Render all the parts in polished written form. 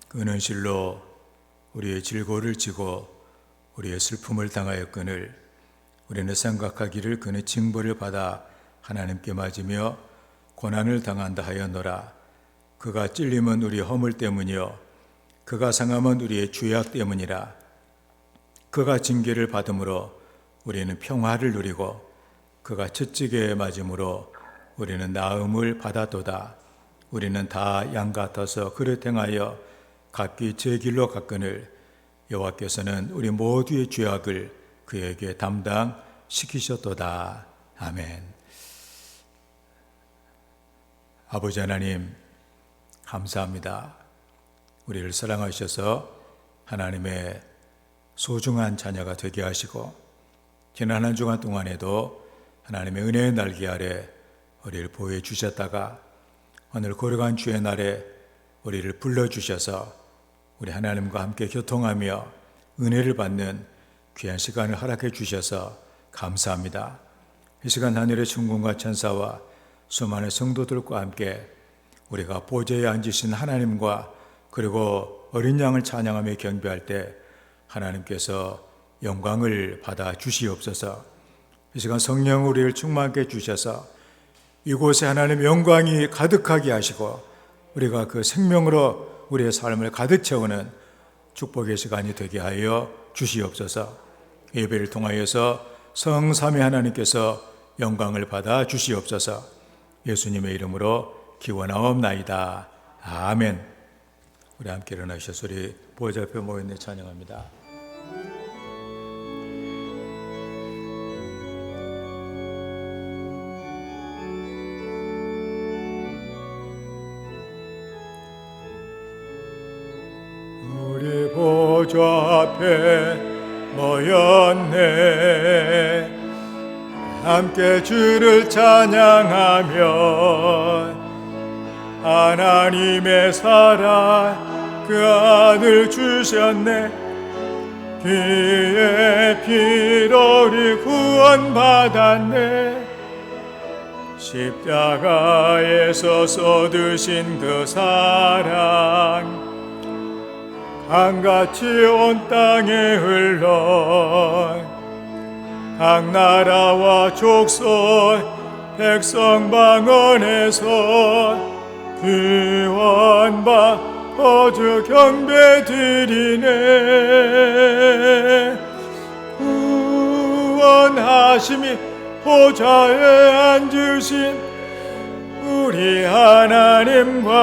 그는 실로 우리의 질고를 지고 우리의 슬픔을 당하였거늘 우리는 생각하기를 그는 징벌을 받아 하나님께 맞으며 고난을 당한다 하였노라. 그가 찔림은 우리의 허물 때문이요 그가 상함은 우리의 죄악 때문이라. 그가 징계를 받음으로 우리는 평화를 누리고 그가 채찍에 맞음으로 우리는 나음을 받았도다. 우리는 다 양 같아서 그릇 행하여 각기 제 길로 갔거늘 여호와께서는 우리 모두의 죄악을 그에게 담당시키셨도다. 아멘. 아버지 하나님, 감사합니다. 우리를 사랑하셔서 하나님의 소중한 자녀가 되게 하시고 지난 한 주간 동안에도 하나님의 은혜의 날개 아래 우리를 보호해 주셨다가 오늘 거룩한 주의 날에 우리를 불러주셔서 우리 하나님과 함께 교통하며 은혜를 받는 귀한 시간을 허락해 주셔서 감사합니다. 이 시간 하늘의 천군과 천사와 수많은 성도들과 함께 우리가 보좌에 앉으신 하나님과 그리고 어린 양을 찬양하며 경배할 때 하나님께서 영광을 받아 주시옵소서. 이 시간 성령 우리를 충만케 주셔서 이곳에 하나님의 영광이 가득하게 하시고 우리가 그 생명으로 우리의 삶을 가득 채우는 축복의 시간이 되게 하여 주시옵소서. 예배를 통하여서 성삼위 하나님께서 영광을 받아 주시옵소서. 예수님의 이름으로 기원하옵나이다. 아멘. 우리 함께 일어나셔서 우리 보좌 앞에 모였네 찬양합니다. 우리 보좌 앞에 모였네. 함께 주를 찬양하며 하나님의 사랑 그 아들 주셨네. 그의 피로 우리 구원받았네. 십자가에서 쏟으신 그 사랑 강같이 온 땅에 흘러 각 나라와 족속 백성 방언에서 구원받 거주 경배 드리네. 구원하심이 보좌에 앉으신 우리 하나님과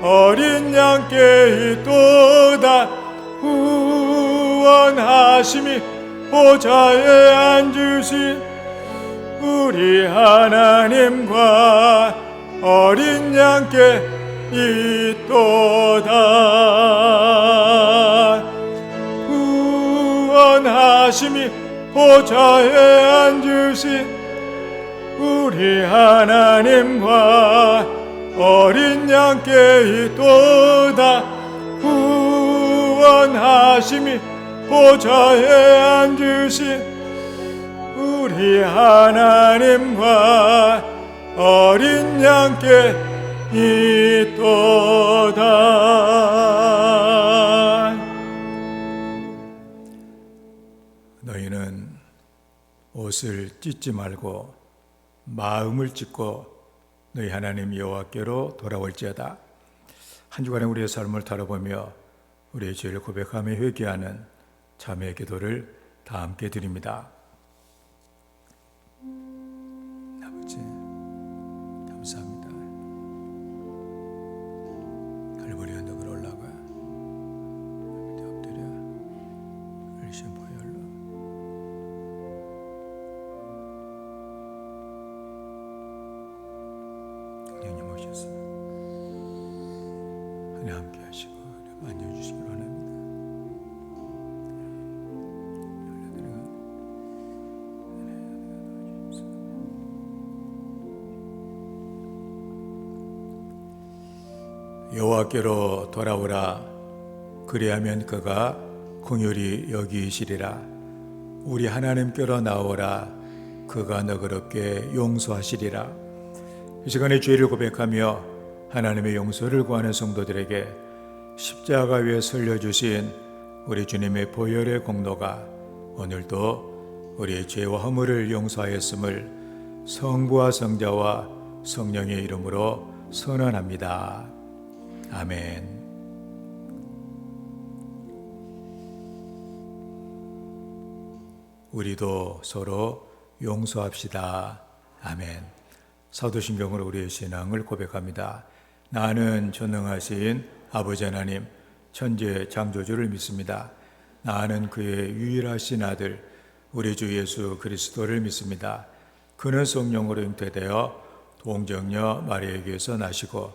어린 양께 있도다. 구원하심이 보좌에 앉으신 우리 하나님과 어린 양께 있도다. 구원하심이 보좌에 앉으신 우리 하나님과 어린 양께 있도다. 구원하심이 보좌에 앉으신 우리 하나님과 어린 양께 있도다. 너희는 옷을 찢지 말고 마음을 찢고 너희 하나님 여호와께로 돌아올지어다. 한 주간의 우리의 삶을 돌아보며 우리의 죄를 고백하며 회개하는 참회의 기도를 다 함께 드립니다. 아버지, 감사합니다. 갈보리 언덕을 올라가 엎드려 열심 보혈로 하나님 오셔서 하나님 함께 하시고 만져주시기 원합니다. 여호와께로 돌아오라. 그리하면 그가 긍휼히 여기시리라. 우리 하나님께로 나오라. 그가 너그럽게 용서하시리라. 이 시간에 죄를 고백하며 하나님의 용서를 구하는 성도들에게 십자가 위에 설려주신 우리 주님의 보혈의 공로가 오늘도 우리의 죄와 허물을 용서하였음을 성부와 성자와 성령의 이름으로 선언합니다. 아멘. 우리도 서로 용서합시다. 아멘. 사도신경으로 우리의 신앙을 고백합니다. 나는 전능하신 아버지 하나님 천지의 창조주를 믿습니다. 나는 그의 유일하신 아들 우리 주 예수 그리스도를 믿습니다. 그는 성령으로 잉태되어 동정녀 마리아에게서 나시고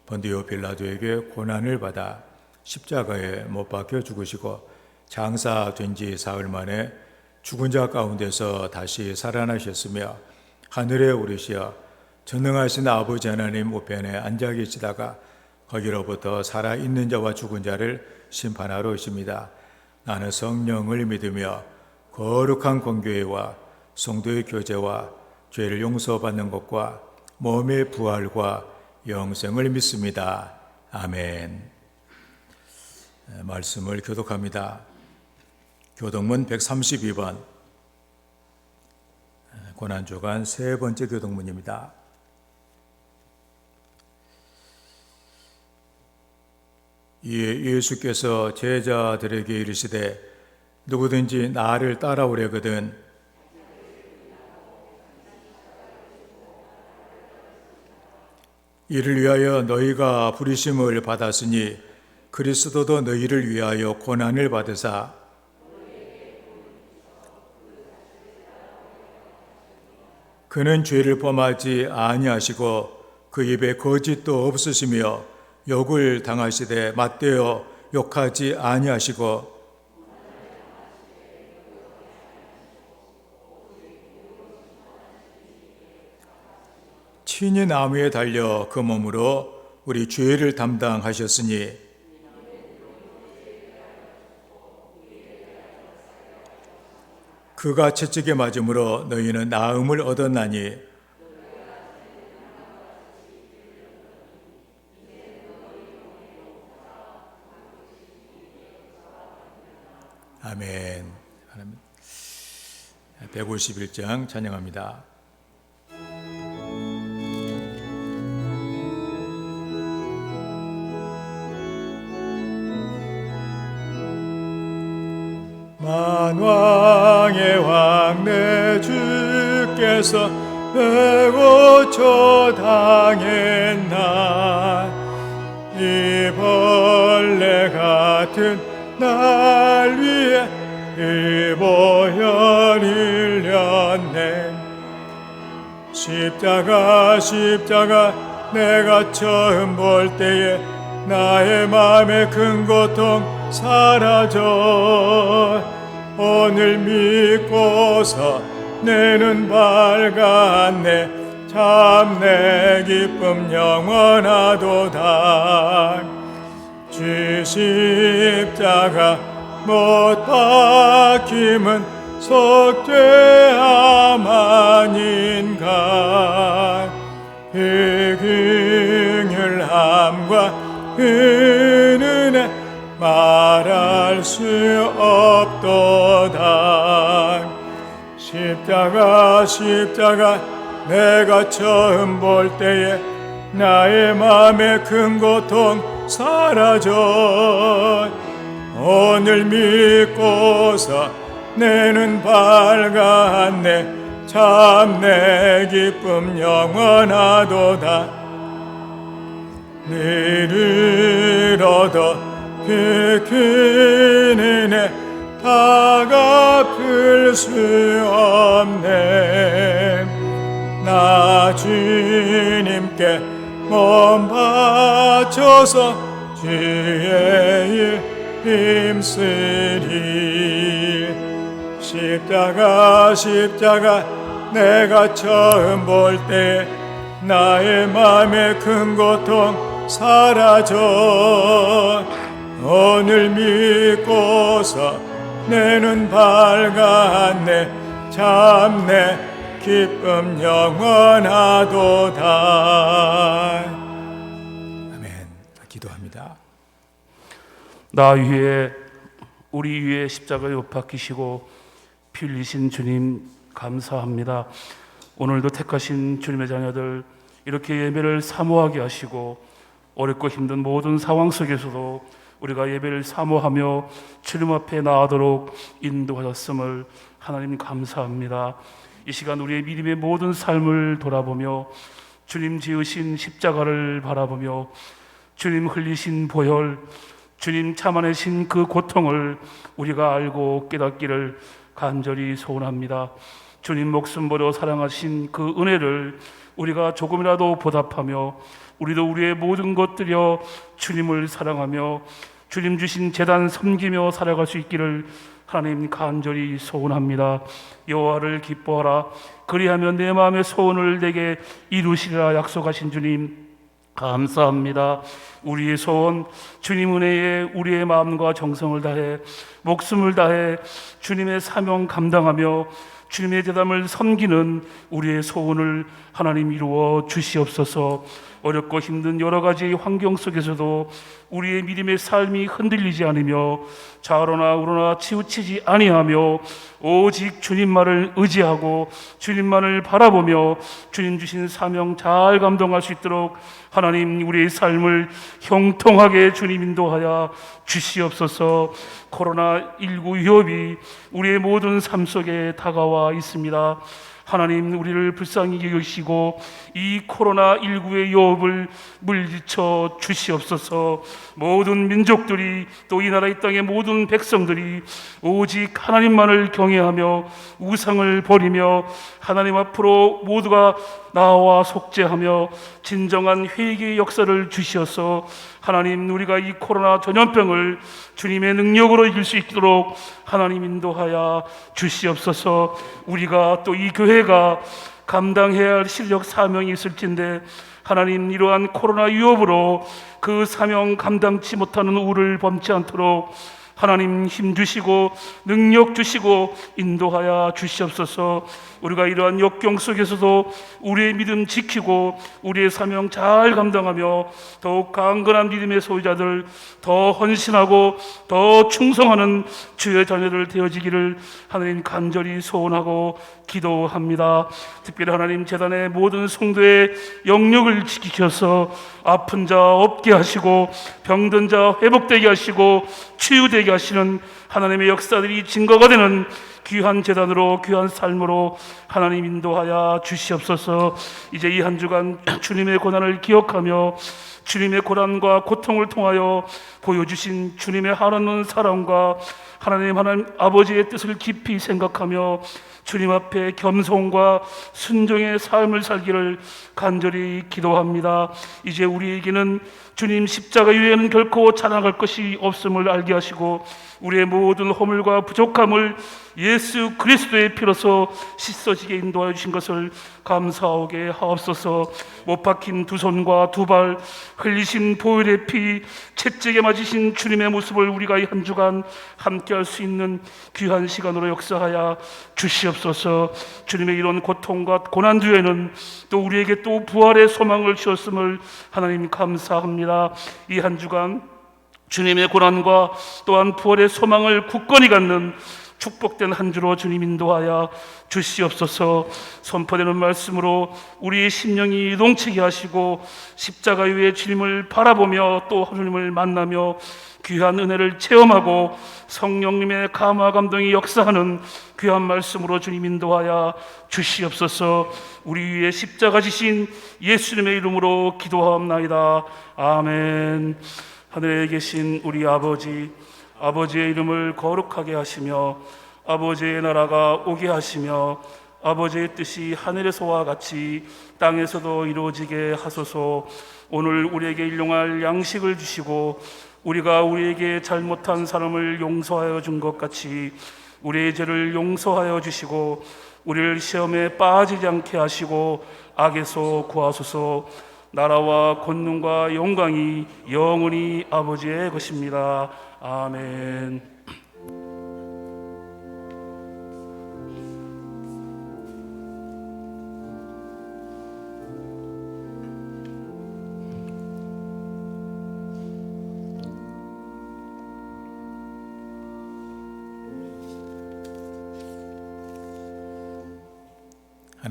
본디오 빌라도에게 고난을 받아 십자가에 못 박혀 죽으시고 장사된 지 사흘 만에 죽은 자 가운데서 다시 살아나셨으며 하늘에 오르시어 전능하신 아버지 하나님 우편에 앉아 계시다가 거기로부터 살아있는 자와 죽은 자를 심판하러 오십니다. 나는 성령을 믿으며 거룩한 공교회와 성도의 교제와 죄를 용서받는 것과 몸의 부활과 영생을 믿습니다. 아멘. 말씀을 교독합니다. 교독문 132번 고난주간 세 번째 교독문입니다. 이에 예수께서 제자들에게 이르시되 누구든지 나를 따라오려거든 이를 위하여 너희가 부르심을 받았으니 그리스도도 너희를 위하여 고난을 받으사 그는 죄를 범하지 아니하시고 그 입에 거짓도 없으시며 욕을 당하시되 맞대어 욕하지 아니하시고 친히 나무에 달려 그 몸으로 우리 죄를 담당하셨으니 그가 채찍에 맞음으로 너희는 나음을 얻었나니 아멘. 151장 찬양합니다. 만왕의 왕 내 주께서 내 고쳐 당했나 이 벌레 같은 날 위해 이 보혈 흘렸네. 십자가 내가 처음 볼 때에 나의 마음의 큰 고통 사라져 오늘 믿고서 내 눈 밝았네. 참 내 기쁨 영원하도다. 주 십자가 못 박힘은 속죄함 아닌가. 그 긍휼함과 그 은혜 말할 수 없도다. 십자가 내가 처음 볼 때에 나의 마음의 큰 고통 사라져 오늘 믿고서 내 눈 밝았네. 참 내 기쁨 영원하도다. 너를 얻어 그 큰 은혜 다 갚을 수 없네. 나 주님께 몸 바쳐서 주의 일 힘쓰리. 십자가 내가 처음 볼 때 나의 마음의 큰 고통 사라져 오늘 믿고서 내 눈 밝았네. 참 내 기쁨 영원하도다. 아멘. 기도합니다. 나 위에 우리 위에 십자가에 못 박히시고 피 흘리신 주님 감사합니다. 오늘도 택하신 주님의 자녀들 이렇게 예배를 사모하게 하시고 어렵고 힘든 모든 상황 속에서도 우리가 예배를 사모하며 주님 앞에 나아도록 인도하셨음을 하나님 감사합니다. 이 시간 우리의 믿음의 모든 삶을 돌아보며 주님 지으신 십자가를 바라보며 주님 흘리신 보혈, 주님 참아내신 그 고통을 우리가 알고 깨닫기를 간절히 소원합니다. 주님 목숨 버려 사랑하신 그 은혜를 우리가 조금이라도 보답하며 우리도 우리의 모든 것 들여 주님을 사랑하며 주님 주신 제단 섬기며 살아갈 수 있기를 하나님 간절히 소원합니다. 여호와를 기뻐하라. 그리하면 내 마음의 소원을 내게 이루시리라 약속하신 주님 감사합니다. 우리의 소원 주님 은혜에 우리의 마음과 정성을 다해 목숨을 다해 주님의 사명 감당하며 주님의 제담을 섬기는 우리의 소원을 하나님 이루어 주시옵소서. 어렵고 힘든 여러 가지 환경 속에서도 우리의 믿음의 삶이 흔들리지 않으며 좌로나 우로나 치우치지 아니하며 오직 주님만을 의지하고 주님만을 바라보며 주님 주신 사명 잘 감당할 수 있도록 하나님 우리의 삶을 형통하게 주님 인도하여 주시옵소서. 코로나19 위협이 우리의 모든 삶 속에 다가와 있습니다. 하나님 우리를 불쌍히 여기시고 이 코로나19의 위협을 물리쳐 주시옵소서. 모든 민족들이 또 이 나라 이 땅의 모든 백성들이 오직 하나님만을 경외하며 우상을 버리며 하나님 앞으로 모두가 나와 속죄하며 진정한 회개의 역사를 주시어서 하나님 우리가 이 코로나 전염병을 주님의 능력으로 이길 수 있도록 하나님 인도하여 주시옵소서. 우리가 또 이 교회가 감당해야 할 실력 사명이 있을 텐데 하나님 이러한 코로나 위협으로 그 사명 감당치 못하는 우를 범치 않도록 하나님 힘 주시고 능력 주시고 인도하여 주시옵소서. 우리가 이러한 역경 속에서도 우리의 믿음 지키고 우리의 사명 잘 감당하며 더욱 강건한 믿음의 소유자들, 더 헌신하고 더 충성하는 주의 자녀들 되어지기를 하나님 간절히 소원하고 기도합니다. 특별히 하나님 제단의 모든 성도의 영역을 지키셔서 아픈 자 없게 하시고 병든 자 회복되게 하시고 치유되게 하시는 하나님의 역사들이 증거가 되는 귀한 제단으로 귀한 삶으로 하나님 인도하여 주시옵소서. 이제 이 한 주간 주님의 고난을 기억하며 주님의 고난과 고통을 통하여 보여주신 주님의 하나님 사랑과 하나님 아버지의 뜻을 깊이 생각하며 주님 앞에 겸손과 순종의 삶을 살기를 간절히 기도합니다. 이제 우리에게는 주님 십자가 위에는 결코 자랑할 것이 없음을 알게 하시고 우리의 모든 허물과 부족함을 예수 그리스도의 피로서 씻어지게 인도하여 주신 것을 감사하게 하옵소서. 못 박힌 두 손과 두 발, 흘리신 보혈의 피, 채찍에 맞으신 주님의 모습을 우리가 이 한 주간 함께할 수 있는 귀한 시간으로 역사하여 주시옵소서. 주님의 이런 고통과 고난 뒤에는 또 우리에게 또 부활의 소망을 주셨음을 하나님 감사합니다. 이 한 주간 주님의 고난과 또한 부활의 소망을 굳건히 갖는 축복된 한 주로 주님 인도하여 주시옵소서. 선포되는 말씀으로 우리의 심령이 이동치게 하시고 십자가 위에 주님을 바라보며 또 주님을 만나며 귀한 은혜를 체험하고 성령님의 감화 감동이 역사하는 귀한 말씀으로 주님 인도하여 주시옵소서. 우리 위에 십자가 지신 예수님의 이름으로 기도하옵나이다. 아멘. 하늘에 계신 우리 아버지의 이름을 거룩하게 하시며 아버지의 나라가 오게 하시며 아버지의 뜻이 하늘에서와 같이 땅에서도 이루어지게 하소서. 오늘 우리에게 일용할 양식을 주시고 우리가 우리에게 잘못한 사람을 용서하여 준 것 같이 우리의 죄를 용서하여 주시고 우리를 시험에 빠지지 않게 하시고 악에서 구하소서. 나라와 권능과 영광이 영원히 아버지의 것입니다. 아멘.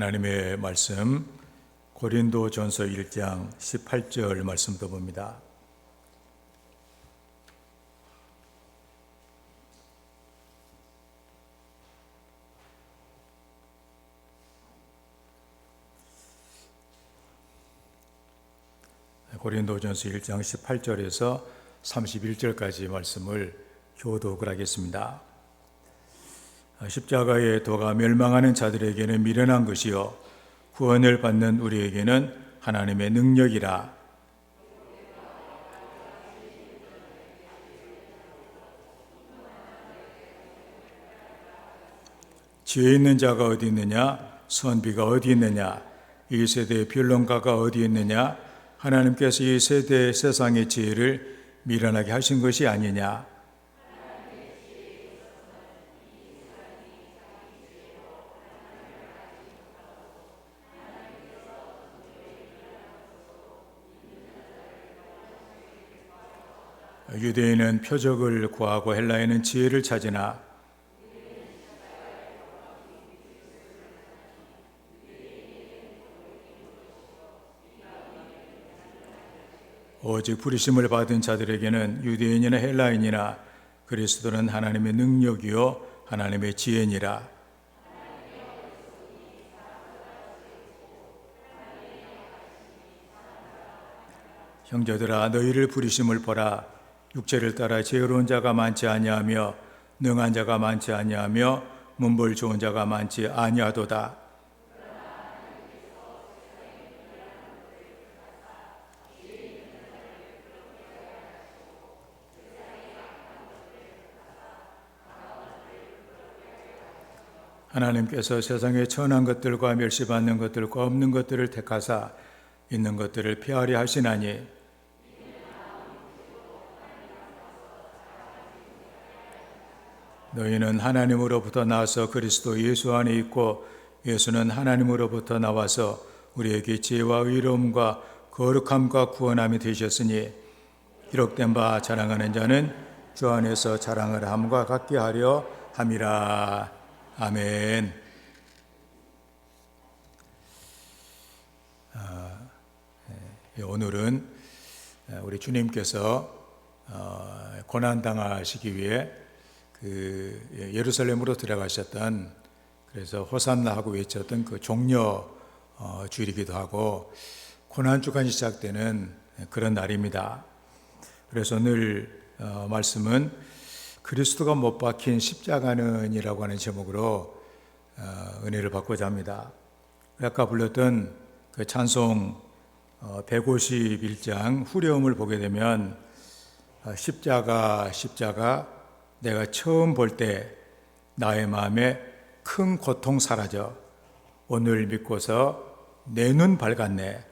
하나님의 말씀 고린도전서 1장 18절 말씀도 봅니다. 고린도전서 1장 18절에서 31절까지 말씀을 교독을 하겠습니다. 십자가의 도가 멸망하는 자들에게는 미련한 것이요 구원을 받는 우리에게는 하나님의 능력이라. 지혜 있는 자가 어디 있느냐? 선비가 어디 있느냐? 이 세대의 변론가가 어디 있느냐? 하나님께서 이 세대 세상의 지혜를 미련하게 하신 것이 아니냐? 유대인은 표적을 구하고 헬라인은 지혜를 찾으나 오직 부르심을 받은 자들에게는 유대인이나 헬라인이나 그리스도는 하나님의 능력이요 하나님의 지혜니라. 형제들아 너희를 부르심을 보라. 육체를 따라 지혜로운 자가 많지 아니하며 능한 자가 많지 아니하며 문벌 좋은 자가 많지 아니하도다. 하나님께서 세상의 천한 것들과 멸시받는 것들과 없는 것들을 택하사 있는 것들을 피하려 하시나니 너희는 하나님으로부터 나와서 그리스도 예수 안에 있고 예수는 하나님으로부터 나와서 우리에게 지혜와 의로움과 거룩함과 구원함이 되셨으니 기록된 바 자랑하는 자는 주 안에서 자랑을 함과 같게 하려 함이라. 아멘. 오늘은 우리 주님께서 고난당하시기 위해 예루살렘으로 들어가셨던, 그래서 호산나 하고 외쳤던 그 종려 주일이기도 하고 고난주간이 시작되는 그런 날입니다. 그래서 오늘 말씀은 그리스도가 못 박힌 십자가는이라고 하는 제목으로 은혜를 받고자 합니다. 아까 불렀던 그 찬송 151장 후렴을 보게 되면 십자가 십자가 내가 처음 볼 때 나의 마음에 큰 고통 사라져 오늘 믿고서 내 눈 밝았네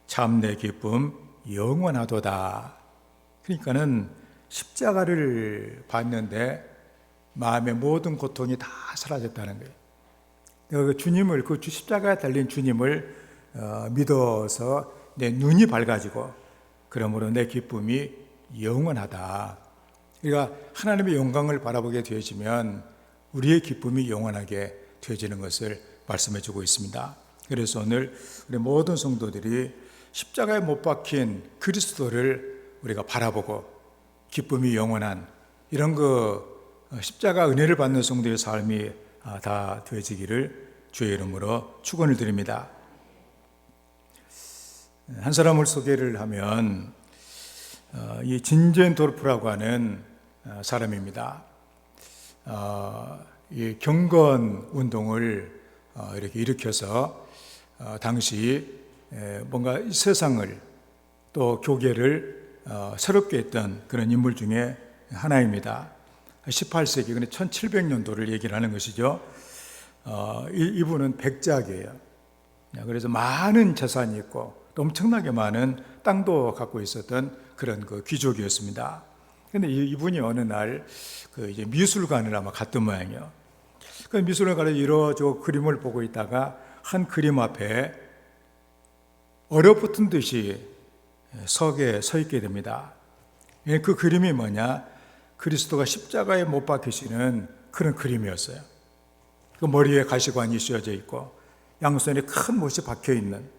참 내 기쁨 영원하도다. 그러니까는 십자가를 봤는데 마음의 모든 고통이 다 사라졌다는 거예요. 내가 그 주님을, 그 십자가에 달린 주님을 믿어서 내 눈이 밝아지고 그러므로 내 기쁨이 영원하다. 그러니까 하나님의 영광을 바라보게 되어지면 우리의 기쁨이 영원하게 되어지는 것을 말씀해 주고 있습니다. 그래서 오늘 우리 모든 성도들이 십자가에 못 박힌 그리스도를 우리가 바라보고 기쁨이 영원한 이런 십자가 은혜를 받는 성도의 삶이 다 되어지기를 주의 이름으로 축원을 드립니다. 한 사람을 소개를 하면 이 진젠도르프라고 하는 사람입니다. 이 경건 운동을 이렇게 일으켜서 당시 뭔가 세상을 또 교계를 새롭게 했던 그런 인물 중에 하나입니다. 18세기, 근데 1700년도를 얘기를 하는 것이죠. 이분은 백작이에요. 그래서 많은 재산이 있고 또 엄청나게 많은 땅도 갖고 있었던 그런 그 귀족이었습니다. 근데 이분이 어느 날 이제 미술관을 아마 갔던 모양이에요. 그 미술관에 이러저 그림을 보고 있다가 한 그림 앞에 얼어붙은 듯이 석에 서 있게 됩니다. 그 그림이 뭐냐? 그리스도가 십자가에 못 박히시는 그런 그림이었어요. 그 머리에 가시관이 씌워져 있고 양손에 큰 못이 박혀 있는,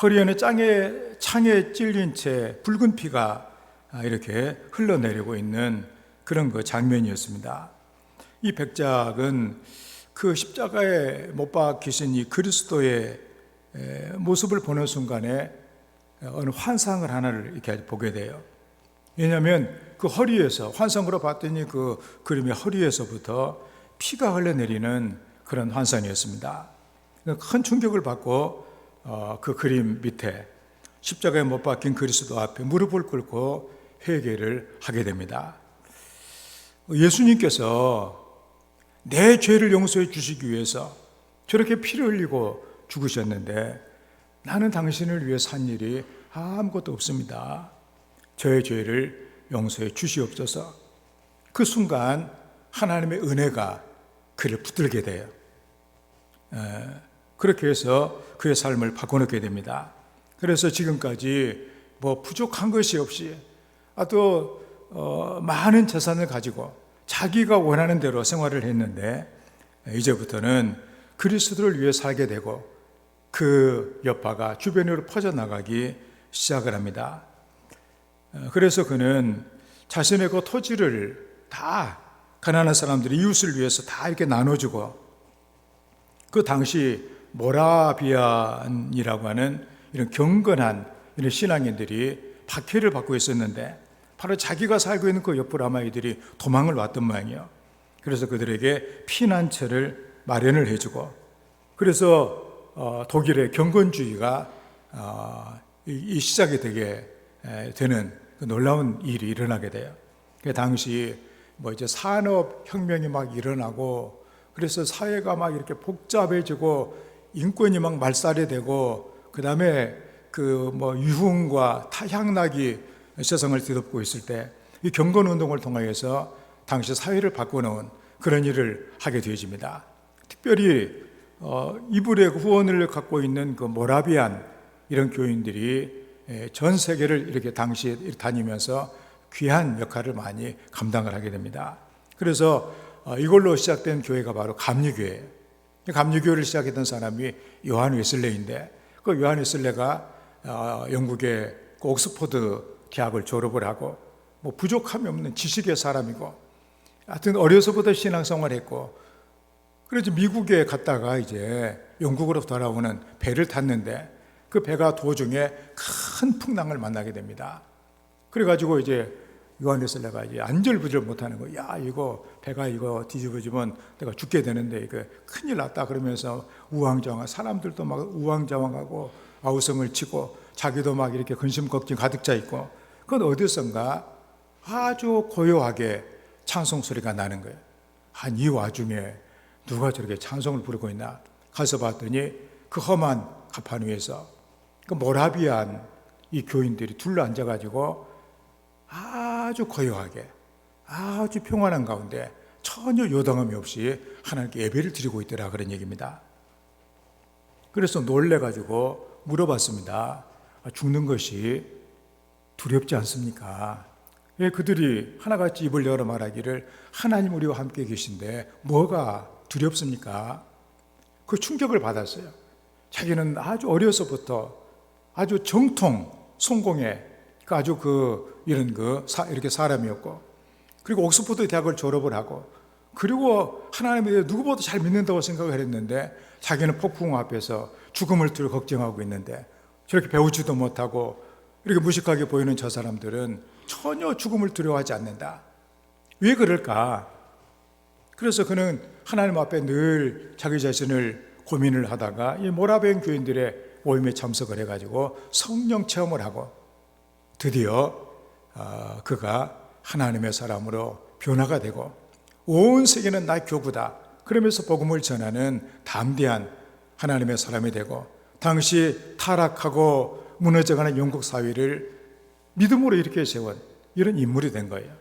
허리에는 창에 찔린 채 붉은 피가 이렇게 흘러내리고 있는 그런 그 장면이었습니다. 이 백작은 그 십자가에 못 박히신 이 그리스도의 모습을 보는 순간에 어느 환상을 하나를 이렇게 보게 돼요. 왜냐하면 그 허리에서, 환상으로 봤더니 그 그림의 허리에서부터 피가 흘러내리는 그런 환상이었습니다. 큰 충격을 받고 그 그림 밑에 십자가에 못 박힌 그리스도 앞에 무릎을 꿇고 회개를 하게 됩니다. 예수님께서 내 죄를 용서해 주시기 위해서 저렇게 피를 흘리고 죽으셨는데 나는 당신을 위해 산 일이 아무것도 없습니다. 저의 죄를 용서해 주시옵소서. 그 순간 하나님의 은혜가 그를 붙들게 돼요. 그렇게 해서 그의 삶을 바꿔놓게 됩니다. 그래서 지금까지 뭐 부족한 것이 없이 또 많은 재산을 가지고 자기가 원하는 대로 생활을 했는데 이제부터는 그리스도를 위해 살게 되고 그 여파가 주변으로 퍼져나가기 시작을 합니다. 그래서 그는 자신의 그 토지를 다 가난한 사람들이 이웃을 위해서 다 이렇게 나눠주고, 그 당시 모라비안이라고 하는 이런 경건한 이런 신앙인들이 박해를 받고 있었는데 바로 자기가 살고 있는 그 옆으로 아마 이들이 도망을 왔던 모양이에요. 그래서 그들에게 피난처를 마련을 해주고, 그래서 독일의 경건주의가 이 시작이 되게 되는 그 놀라운 일이 일어나게 돼요. 그 당시 뭐 이제 산업 혁명이 막 일어나고, 그래서 사회가 막 이렇게 복잡해지고 인권이 막 말살이 되고, 그 다음에 그 뭐 유흥과 타향락이 세상을 뒤덮고 있을 때 이 경건 운동을 통해서 당시 사회를 바꿔놓은 그런 일을 하게 되어집니다. 특별히 이불의 후원을 갖고 있는 그 모라비안 이런 교인들이 전 세계를 이렇게 당시에 다니면서 귀한 역할을 많이 감당을 하게 됩니다. 그래서 이걸로 시작된 교회가 바로 감리교회예요. 감리교회를 시작했던 사람이 요한 웨슬레인데, 그 요한 웨슬레가 영국의 옥스퍼드 대학을 졸업을 하고 뭐 부족함이 없는 지식의 사람이고, 하여튼 어려서부터 신앙생활을 했고, 그래서 미국에 갔다가 이제 영국으로 돌아오는 배를 탔는데 그 배가 도중에 큰 풍랑을 만나게 됩니다. 그래가지고 이제 요한 웨슬레가 이제 안절부절 못하는 거예요. 야, 이거 배가 이거 뒤집어지면 내가 죽게 되는데 이거 큰일 났다. 그러면서 우왕좌왕, 사람들도 막 우왕좌왕하고 아우성을 치고 자기도 막 이렇게 근심 걱정 가득 차 있고, 그건 어디선가 아주 고요하게 찬송 소리가 나는 거예요. 이 와중에 누가 저렇게 찬송을 부르고 있나 가서 봤더니 그 험한 가판 위에서 그 모라비안 이 교인들이 둘러앉아가지고 아주 고요하게, 아주 평안한 가운데 전혀 요동함이 없이 하나님께 예배를 드리고 있더라, 그런 얘기입니다. 그래서 놀래가지고 물어봤습니다. 죽는 것이 두렵지 않습니까? 왜 그들이 하나같이 입을 열어 말하기를 하나님 우리와 함께 계신데 뭐가 두렵습니까? 그 충격을 받았어요. 자기는 아주 어려서부터 아주 정통 성공의 아주 이렇게 사람이었고, 그리고 옥스퍼드 대학을 졸업을 하고, 그리고 하나님에 대해 누구보다 잘 믿는다고 생각을 했는데 자기는 폭풍 앞에서 죽음을 두려 걱정하고 있는데 저렇게 배우지도 못하고 이렇게 무식하게 보이는 저 사람들은 전혀 죽음을 두려워하지 않는다. 왜 그럴까? 그래서 그는 하나님 앞에 늘 자기 자신을 고민을 하다가 이 모라비안 교인들의 모임에 참석을 해가지고 성령 체험을 하고 드디어 그가 하나님의 사람으로 변화가 되고 온 세계는 나의 교구다 그러면서 복음을 전하는 담대한 하나님의 사람이 되고, 당시 타락하고 무너져가는 영국 사회를 믿음으로 일으켜 세운 이런 인물이 된 거예요.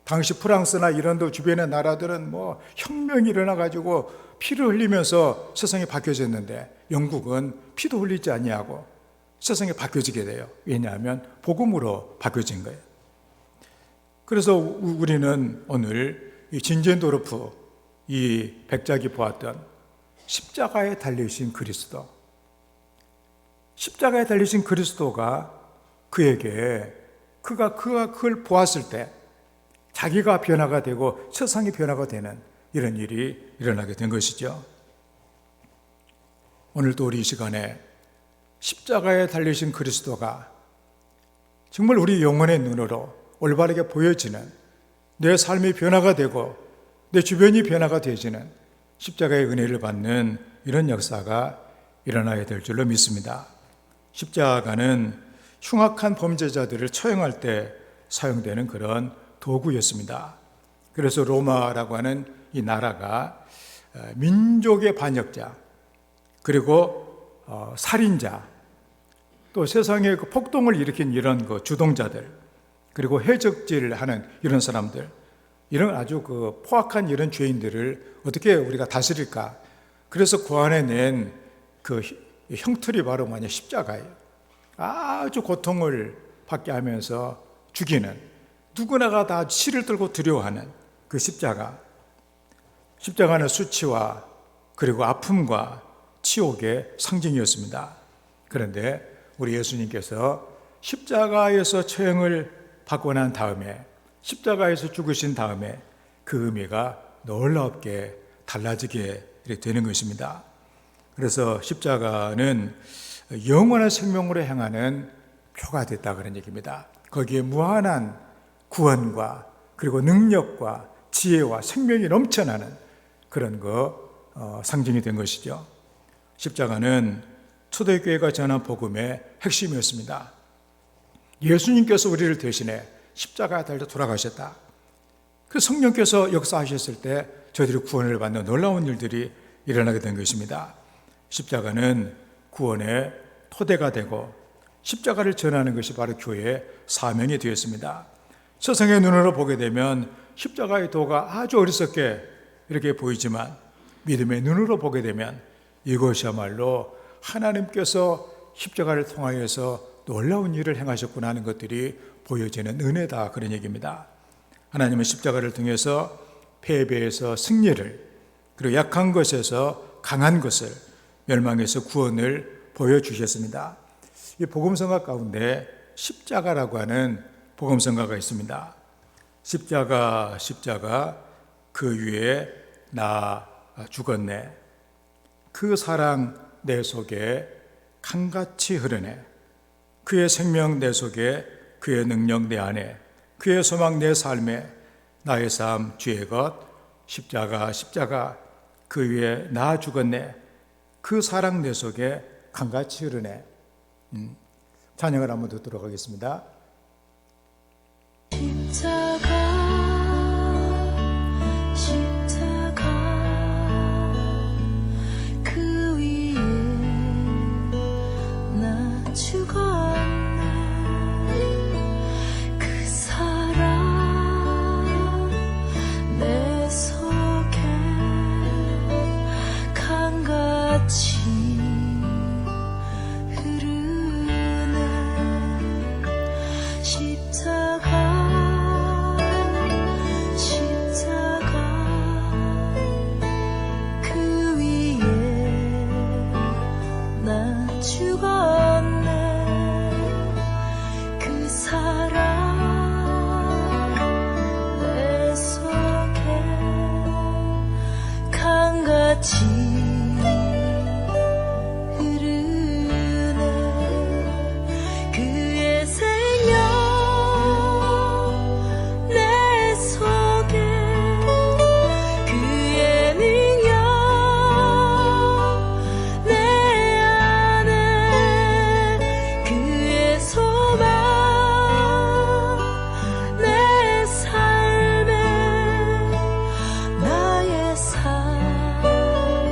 당시 프랑스나 이런 주변의 나라들은 뭐 혁명이 일어나가지고 피를 흘리면서 세상이 바뀌어졌는데 영국은 피도 흘리지 아니하고 세상이 바뀌어지게 돼요. 왜냐하면 복음으로 바뀌어진 거예요. 그래서 우리는 오늘 이 진젠도르프 이 백작이 보았던 십자가에 달리신 그리스도. 십자가에 달리신 그리스도가 그에게 그가 그걸 보았을 때 자기가 변화가 되고 세상이 변화가 되는 이런 일이 일어나게 된 것이죠. 오늘도 우리 이 시간에 십자가에 달리신 그리스도가 정말 우리 영혼의 눈으로 올바르게 보여지는, 내 삶이 변화가 되고 내 주변이 변화가 되어지는 십자가의 은혜를 받는 이런 역사가 일어나야 될 줄로 믿습니다. 십자가는 흉악한 범죄자들을 처형할 때 사용되는 그런 도구였습니다. 그래서 로마라고 하는 이 나라가 민족의 반역자, 그리고 살인자, 또 세상에 그 폭동을 일으킨 이런 그 주동자들, 그리고 해적질을 하는 이런 사람들, 이런 아주 그 포악한 이런 죄인들을 어떻게 우리가 다스릴까? 그래서 고안해낸 그 형틀이 바로 뭐냐, 십자가예요. 아주 고통을 받게 하면서 죽이는, 누구나가 다 치를 들고 두려워하는 그 십자가. 십자가는 수치와 그리고 아픔과 치욕의 상징이었습니다. 그런데 우리 예수님께서 십자가에서 처형을 받고 난 다음에, 십자가에서 죽으신 다음에 그 의미가 놀랍게 달라지게 되는 것입니다. 그래서 십자가는 영원한 생명으로 향하는 표가 됐다, 그런 얘기입니다. 거기에 무한한 구원과 그리고 능력과 지혜와 생명이 넘쳐나는 그런 상징이 된 것이죠. 십자가는 초대교회가 전한 복음의 핵심이었습니다. 예수님께서 우리를 대신해 십자가에 달려 돌아가셨다. 그 성령께서 역사하셨을 때 저희들이 구원을 받는 놀라운 일들이 일어나게 된 것입니다. 십자가는 구원의 토대가 되고 십자가를 전하는 것이 바로 교회의 사명이 되었습니다. 세상의 눈으로 보게 되면 십자가의 도가 아주 어리석게 이렇게 보이지만, 믿음의 눈으로 보게 되면 이것이야말로 하나님께서 십자가를 통하여서 놀라운 일을 행하셨구나 하는 것들이 보여지는 은혜다, 그런 얘기입니다. 하나님은 십자가를 통해서 패배에서 승리를, 그리고 약한 것에서 강한 것을, 멸망에서 구원을 보여주셨습니다. 이 복음성가 가운데 십자가라고 하는 복음성가가 있습니다. 십자가 그 위에 나 죽었네. 그 사랑 내 속에 강같이 흐르네. 그의 생명 내 속에, 그의 능력 내 안에, 그의 소망 내 삶에, 나의 삶 주의 것 십자가 그 위에 나 죽었네. 그 사랑 내 속에 강같이 흐르네. 찬양을 한번 듣도록 하겠습니다. 십자가 그 위에 나 죽었네. 그 사랑 내 속에 강같이 흐르네. 십자가 그 위에 나 죽었네. 그 사랑 내 속에 강같이 흐르네. 그의 생명 내 속에, 그의 능력 내 안에, 그의 소망 내 삶에, 나의 삶 주의 것.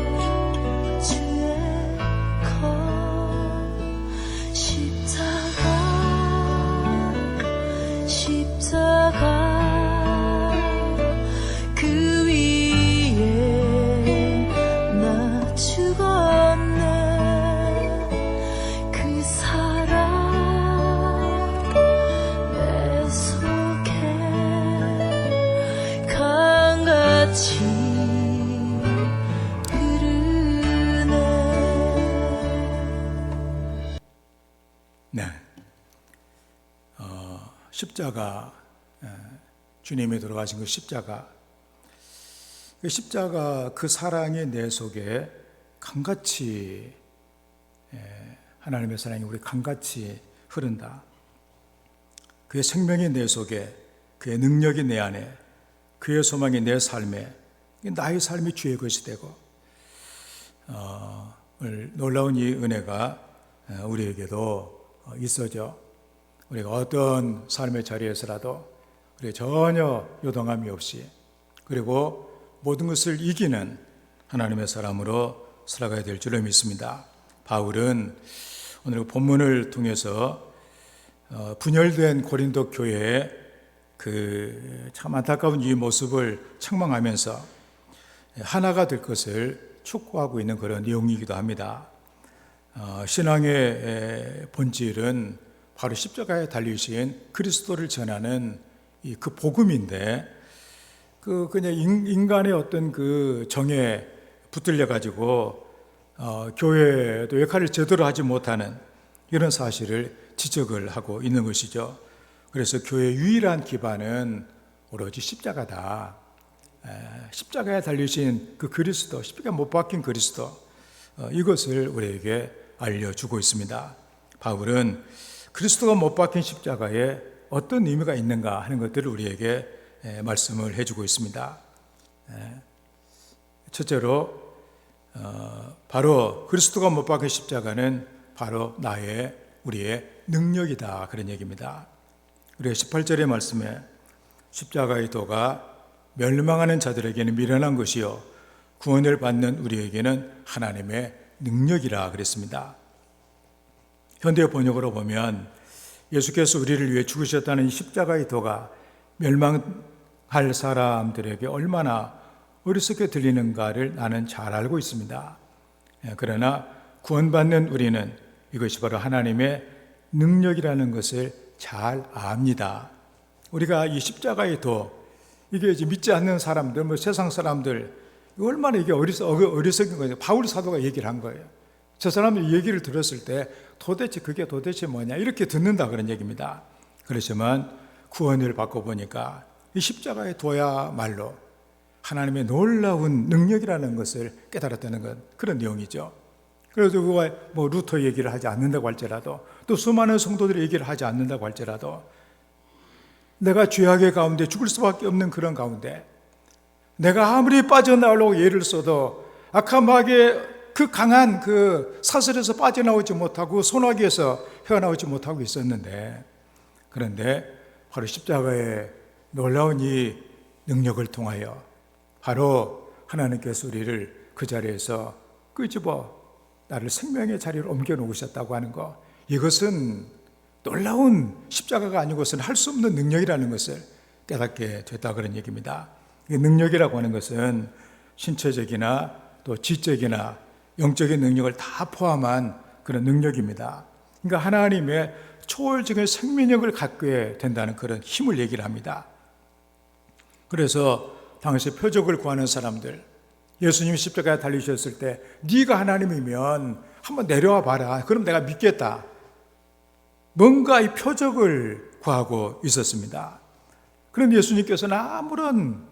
십자가 그 위에 나 죽었네. 그 사랑 내 속에 강같이 흐르네. 십자가, 주님이 돌아가신 그 십자가, 그 십자가 그 사랑이 내 속에 강같이, 하나님의 사랑이 우리 강같이 흐른다. 그의 생명이 내 속에, 그의 능력이 내 안에, 그의 소망이 내 삶에, 나의 삶이 주의 것이 되고, 놀라운 이 은혜가 우리에게도 있어져. 우리가 어떤 삶의 자리에서라도 우리 전혀 요동함이 없이, 그리고 모든 것을 이기는 하나님의 사람으로 살아가야 될 줄을 믿습니다. 바울은 오늘 본문을 통해서 분열된 고린도 교회의 그 참 안타까운 이 모습을 책망하면서 하나가 될 것을 촉구하고 있는 그런 내용이기도 합니다. 신앙의 본질은 바로 십자가에 달리신 그리스도를 전하는 그 복음인데, 그냥 인간의 어떤 그 정에 붙들려 가지고 교회도 역할을 제대로 하지 못하는 이런 사실을 지적을 하고 있는 것이죠. 그래서 교회의 유일한 기반은 오로지 십자가다. 십자가에 달리신 그 그리스도, 십자가에 못 박힌 그리스도, 이것을 우리에게 알려주고 있습니다. 바울은 그리스도가 못 박힌 십자가에 어떤 의미가 있는가 하는 것들을 우리에게 말씀을 해주고 있습니다. 첫째로 바로 그리스도가 못 박힌 십자가는 바로 우리의 능력이다, 그런 얘기입니다. 우리가 18절의 말씀에 십자가의 도가 멸망하는 자들에게는 미련한 것이요 구원을 받는 우리에게는 하나님의 능력이라 그랬습니다. 현대 번역으로 보면 예수께서 우리를 위해 죽으셨다는 십자가의 도가 멸망할 사람들에게 얼마나 어리석게 들리는가를 나는 잘 알고 있습니다. 그러나 구원받는 우리는 이것이 바로 하나님의 능력이라는 것을 잘 압니다. 우리가 이 십자가의 도, 이게 이제 믿지 않는 사람들, 세상 사람들, 얼마나 이게 어리석은 거예요. 바울 사도가 얘기를 한 거예요. 저 사람들이 얘기를 들었을 때 그게 도대체 뭐냐 이렇게 듣는다, 그런 얘기입니다. 그렇지만 구원을 받고 보니까 이 십자가의 도야말로 하나님의 놀라운 능력이라는 것을 깨달았다는 것, 그런 내용이죠. 그래서 그거 루터 얘기를 하지 않는다고 할지라도, 또 수많은 성도들의 얘기를 하지 않는다고 할지라도, 내가 죄악의 가운데 죽을 수밖에 없는 그런 가운데, 내가 아무리 빠져나오려고 예를 써도 악한 마귀의 그 강한 그 사슬에서 빠져나오지 못하고 소나기에서 헤어나오지 못하고 있었는데, 그런데 바로 십자가의 놀라운 이 능력을 통하여 바로 하나님께서 우리를 그 자리에서 끄집어 나를 생명의 자리로 옮겨 놓으셨다고 하는 것, 이것은 놀라운 십자가가 아니고서는 할 수 없는 능력이라는 것을 깨닫게 됐다, 그런 얘기입니다. 이 능력이라고 하는 것은 신체적이나 또 지적이나 영적인 능력을 다 포함한 그런 능력입니다. 그러니까 하나님의 초월적인 생명력을 갖게 된다는 그런 힘을 얘기를 합니다. 그래서 당시 표적을 구하는 사람들, 예수님이 십자가에 달리셨을 때 네가 하나님이면 한번 내려와 봐라, 그럼 내가 믿겠다, 뭔가 이 표적을 구하고 있었습니다. 그런데 예수님께서는 아무런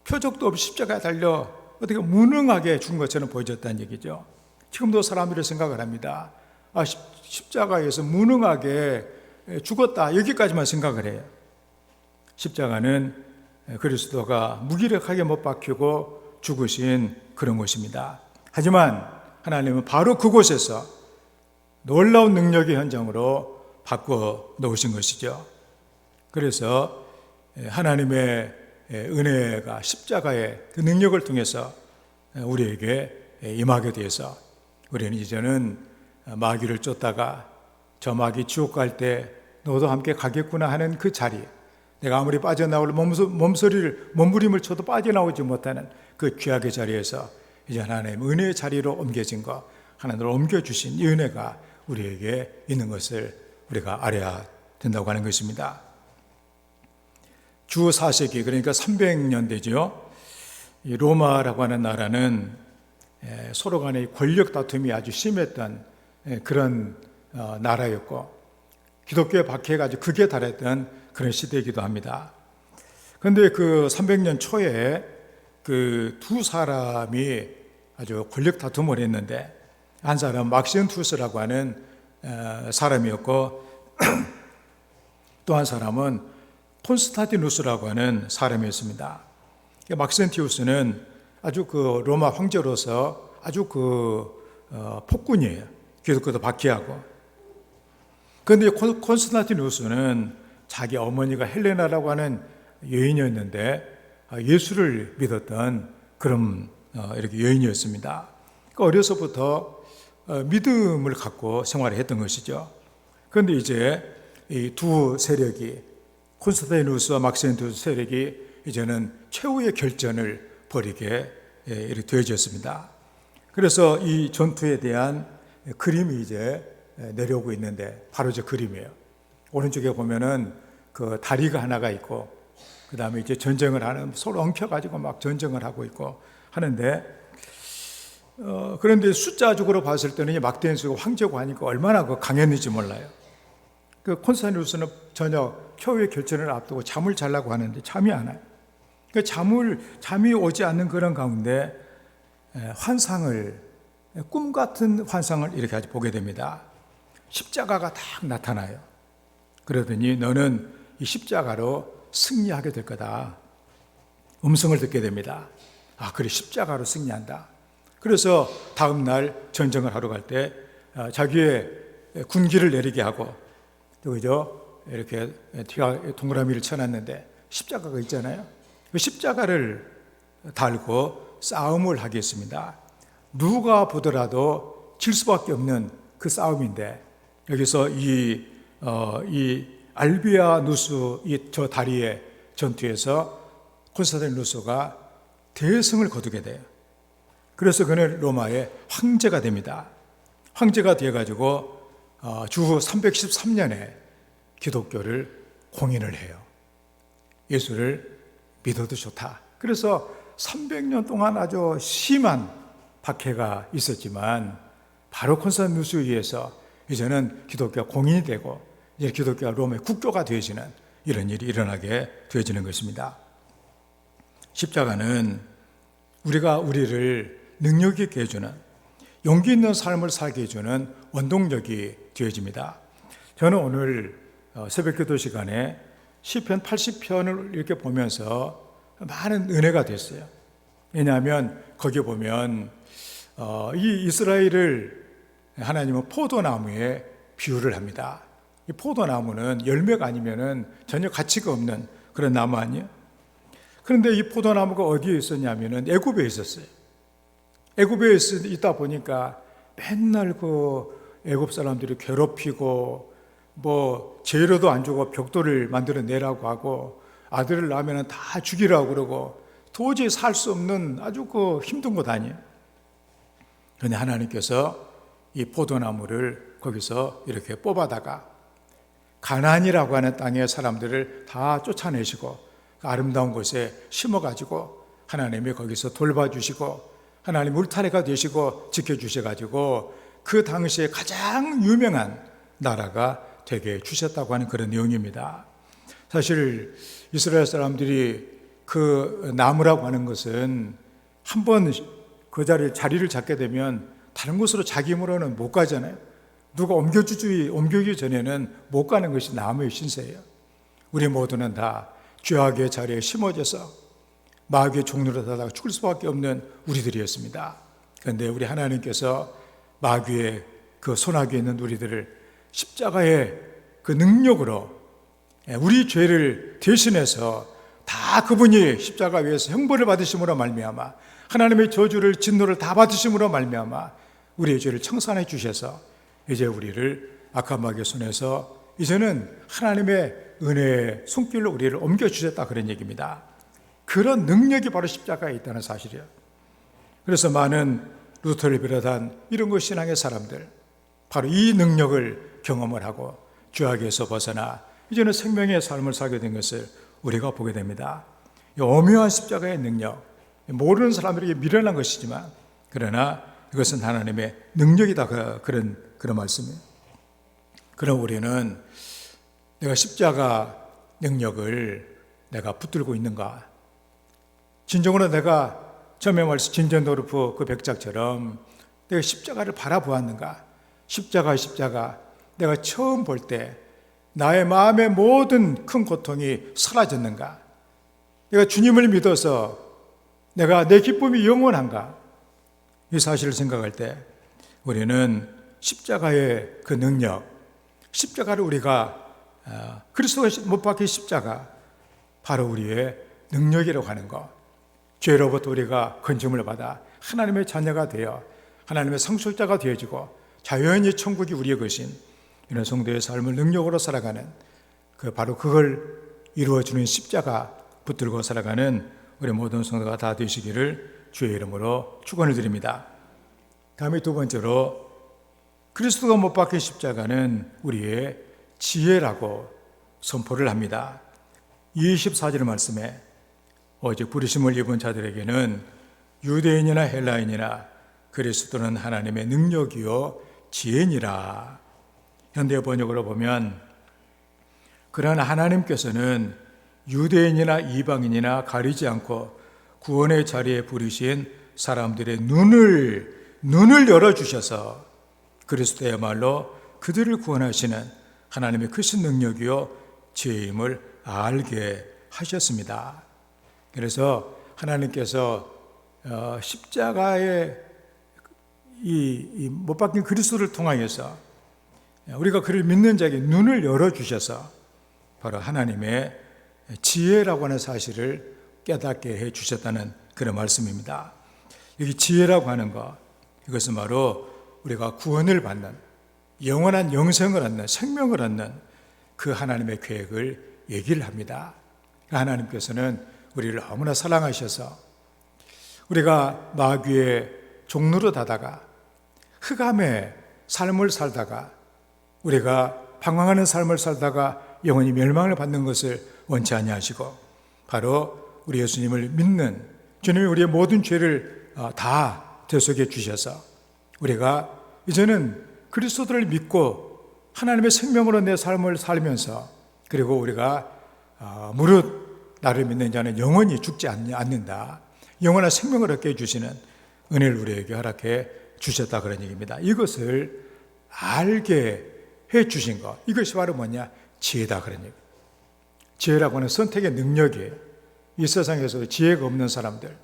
표적도 없이 십자가에 달려 어떻게 무능하게 죽은 것처럼 보여졌다는 얘기죠. 지금도 사람들이 생각을 합니다. 십자가에서 무능하게 죽었다, 여기까지만 생각을 해요. 십자가는 그리스도가 무기력하게 못 박히고 죽으신 그런 곳입니다. 하지만 하나님은 바로 그곳에서 놀라운 능력의 현장으로 바꿔 놓으신 것이죠. 그래서 하나님의 은혜가 십자가의 그 능력을 통해서 우리에게 임하게 되어서 우리는 이제는 마귀를 쫓다가 저 마귀 지옥 갈 때 너도 함께 가겠구나 하는 그 자리, 내가 아무리 빠져나올 몸부림을 쳐도 빠져나오지 못하는 그 귀하의 자리에서 이제 하나님 은혜의 자리로 옮겨진 것, 하나님으로 옮겨주신 이 은혜가 우리에게 있는 것을 우리가 알아야 된다고 하는 것입니다. 주 4세기, 그러니까 300년대죠. 이 로마라고 하는 나라는 서로 간의 권력 다툼이 아주 심했던 그런 나라였고, 기독교에 박해가지고 극에 달했던 그런 시대이기도 합니다. 그런데 그 300년 초에 그 두 사람이 아주 권력 다툼을 했는데, 한 사람은 막시언투스라고 하는 사람이었고 또 한 사람은 콘스탄티누스라고 하는 사람이었습니다. 막시언투스는 아주 그 로마 황제로서 아주 폭군이에요. 기독교도 박해하고. 그런데 콘스탄티누스는 자기 어머니가 헬레나라고 하는 여인이었는데 예수를 믿었던 그런 이렇게 여인이었습니다. 그러니까 어려서부터 믿음을 갖고 생활을 했던 것이죠. 그런데 이제 이 두 세력이, 콘스탄티누스와 막시언투스 세력이 이제는 최후의 결전을 벌이게 이렇게 되어졌습니다. 그래서 이 전투에 대한 그림이 이제 내려오고 있는데, 바로 저 그림이에요. 오른쪽에 보면은 그 다리가 하나가 있고, 그 다음에 이제 전쟁을 하는, 서로 엉켜가지고 막 전쟁을 하고 있고 하는데, 그런데 숫자적으로 봤을 때는 이 막대인 수가 황제고 하니까 얼마나 강했는지 몰라요. 그 콘스탄티누스는 전혀 최후의 결전을 앞두고 잠을 자려고 하는데 잠이 안 와요. 그러니까 잠이 오지 않는 그런 가운데 꿈 같은 환상을 이렇게 아주 보게 됩니다. 십자가가 딱 나타나요. 그러더니 너는 이 십자가로 승리하게 될 거다. 음성을 듣게 됩니다. 아, 그래, 십자가로 승리한다. 그래서 다음 날 전쟁을 하러 갈 때 자기의 군기를 내리게 하고, 그죠? 이렇게 동그라미를 쳐놨는데 십자가가 있잖아요. 그 십자가를 달고 싸움을 하겠습니다. 누가 보더라도 질 수밖에 없는 그 싸움인데, 여기서 이 알비아누스 저 다리의 전투에서 콘스탄티누스가 대승을 거두게 돼요. 그래서 그는 로마의 황제가 됩니다. 황제가 되어가지고 주후 313년에 기독교를 공인을 해요. 예수를 믿어도 좋다. 그래서 300년 동안 아주 심한 박해가 있었지만, 바로 콘스탄티누스에 의해서 이제는 기독교가 공인이 되고, 이제 기독교가 로마의 국교가 되어지는 이런 일이 일어나게 되어지는 것입니다. 십자가는 우리를 능력 있게 해주는, 용기 있는 삶을 살게 해주는 원동력이 되어집니다. 저는 오늘 새벽기도 시간에 시편 80편을 이렇게 보면서 많은 은혜가 됐어요. 왜냐하면 거기 보면 이 이스라엘을 하나님은 포도나무에 비유를 합니다. 이 포도나무는 열매가 아니면은 전혀 가치가 없는 그런 나무 아니에요? 그런데 이 포도나무가 어디에 있었냐면은 애굽에 있었어요. 애굽에 있다 보니까 맨날 그 애굽 사람들이 괴롭히고, 뭐 재료도 안 주고 벽돌을 만들어 내라고 하고, 아들을 낳으면 다 죽이라고 그러고, 도저히 살 수 없는 아주 힘든 곳 아니에요. 그런데 하나님께서 이 포도나무를 거기서 이렇게 뽑아다가 가나안이라고 하는 땅의 사람들을 다 쫓아내시고 그 아름다운 곳에 심어가지고 하나님이 거기서 돌봐주시고, 하나님 울타리가 되시고 지켜주셔가지고 그 당시에 가장 유명한 나라가 되게 주셨다고 하는 그런 내용입니다. 사실 이스라엘 사람들이 그 나무라고 하는 것은 한번 그 자리를 잡게 되면 다른 곳으로 자기 힘으로는 못 가잖아요. 누가 옮겨주기 전에는 못 가는 것이 나무의 신세예요. 우리 모두는 다 죄악의 자리에 심어져서 마귀의 종로로 다다가 죽을 수밖에 없는 우리들이었습니다. 그런데 우리 하나님께서 마귀의 그 손아귀에 있는 우리들을 십자가의 그 능력으로 우리 죄를 대신해서 다 그분이 십자가 위에서 형벌을 받으심으로 말미암아, 하나님의 저주를 진노를 다 받으심으로 말미암아 우리의 죄를 청산해 주셔서 이제 우리를 악한 마귀의 손에서 이제는 하나님의 은혜의 손길로 우리를 옮겨주셨다, 그런 얘기입니다. 그런 능력이 바로 십자가에 있다는 사실이에요. 그래서 많은 루터를 비롯한 이런 신앙의 사람들, 바로 이 능력을 경험을 하고 죄악에서 벗어나 이제는 생명의 삶을 살게 된 것을 우리가 보게 됩니다. 이 오묘한 십자가의 능력, 모르는 사람들에게 미련한 것이지만, 그러나 이것은 하나님의 능력이다, 그런 말씀이에요. 그럼 우리는 내가 십자가 능력을 내가 붙들고 있는가? 진정으로 내가 처음에 말씀 진전도르프 그 백작처럼 내가 십자가를 바라보았는가? 십자가 내가 처음 볼 때 나의 마음의 모든 큰 고통이 사라졌는가? 내가 주님을 믿어서 내가 내 기쁨이 영원한가? 이 사실을 생각할 때 우리는 십자가의 그 능력, 십자가를 우리가 그리스도가 못 박힌 십자가, 바로 우리의 능력이라고 하는 것, 죄로부터 우리가 건짐을 받아 하나님의 자녀가 되어 하나님의 상속자가 되어지고 자연히 천국이 우리의 것인 이런 성도의 삶을 능력으로 살아가는 바로 그걸 이루어주는 십자가 붙들고 살아가는 우리 모든 성도가 다 되시기를 주의 이름으로 축원을 드립니다. 다음에 두 번째로 그리스도가 못 박힌 십자가는 우리의 지혜라고 선포를 합니다. 24절 말씀에 오직 부르심을 입은 자들에게는 유대인이나 헬라인이나 그리스도는 하나님의 능력이요 지혜니라. 현대 번역으로 보면 그러나 하나님께서는 유대인이나 이방인이나 가리지 않고 구원의 자리에 부르신 사람들의 눈을 열어주셔서 그리스도야말로 그들을 구원하시는 하나님의 크신 능력이요 지혜임을 알게 하셨습니다. 그래서 하나님께서 십자가의 못 박힌 그리스도를 통하여서 우리가 그를 믿는 자에게 눈을 열어주셔서 바로 하나님의 지혜라고 하는 사실을 깨닫게 해주셨다는 그런 말씀입니다. 여기 지혜라고 하는 것, 이것은 바로 우리가 구원을 받는, 영원한 영생을 얻는, 생명을 얻는 그 하나님의 계획을 얘기를 합니다. 하나님께서는 우리를 너무나 사랑하셔서 우리가 마귀의 종로로 다다가 흑암의 삶을 살다가 우리가 방황하는 삶을 살다가 영원히 멸망을 받는 것을 원치 아니하시고 바로 우리 예수님을 믿는 주님이 우리의 모든 죄를 다 대속해 주셔서 우리가 이제는 그리스도를 믿고 하나님의 생명으로 내 삶을 살면서 그리고 우리가 무릇 나를 믿는 자는 영원히 죽지 않는다. 영원한 생명을 얻게 해주시는 은혜를 우리에게 허락해 주셨다 그런 얘기입니다. 이것을 알게 해주신 것, 이것이 바로 뭐냐? 지혜다 그런 얘기. 지혜라고 하는 선택의 능력이에요. 이 세상에서 지혜가 없는 사람들,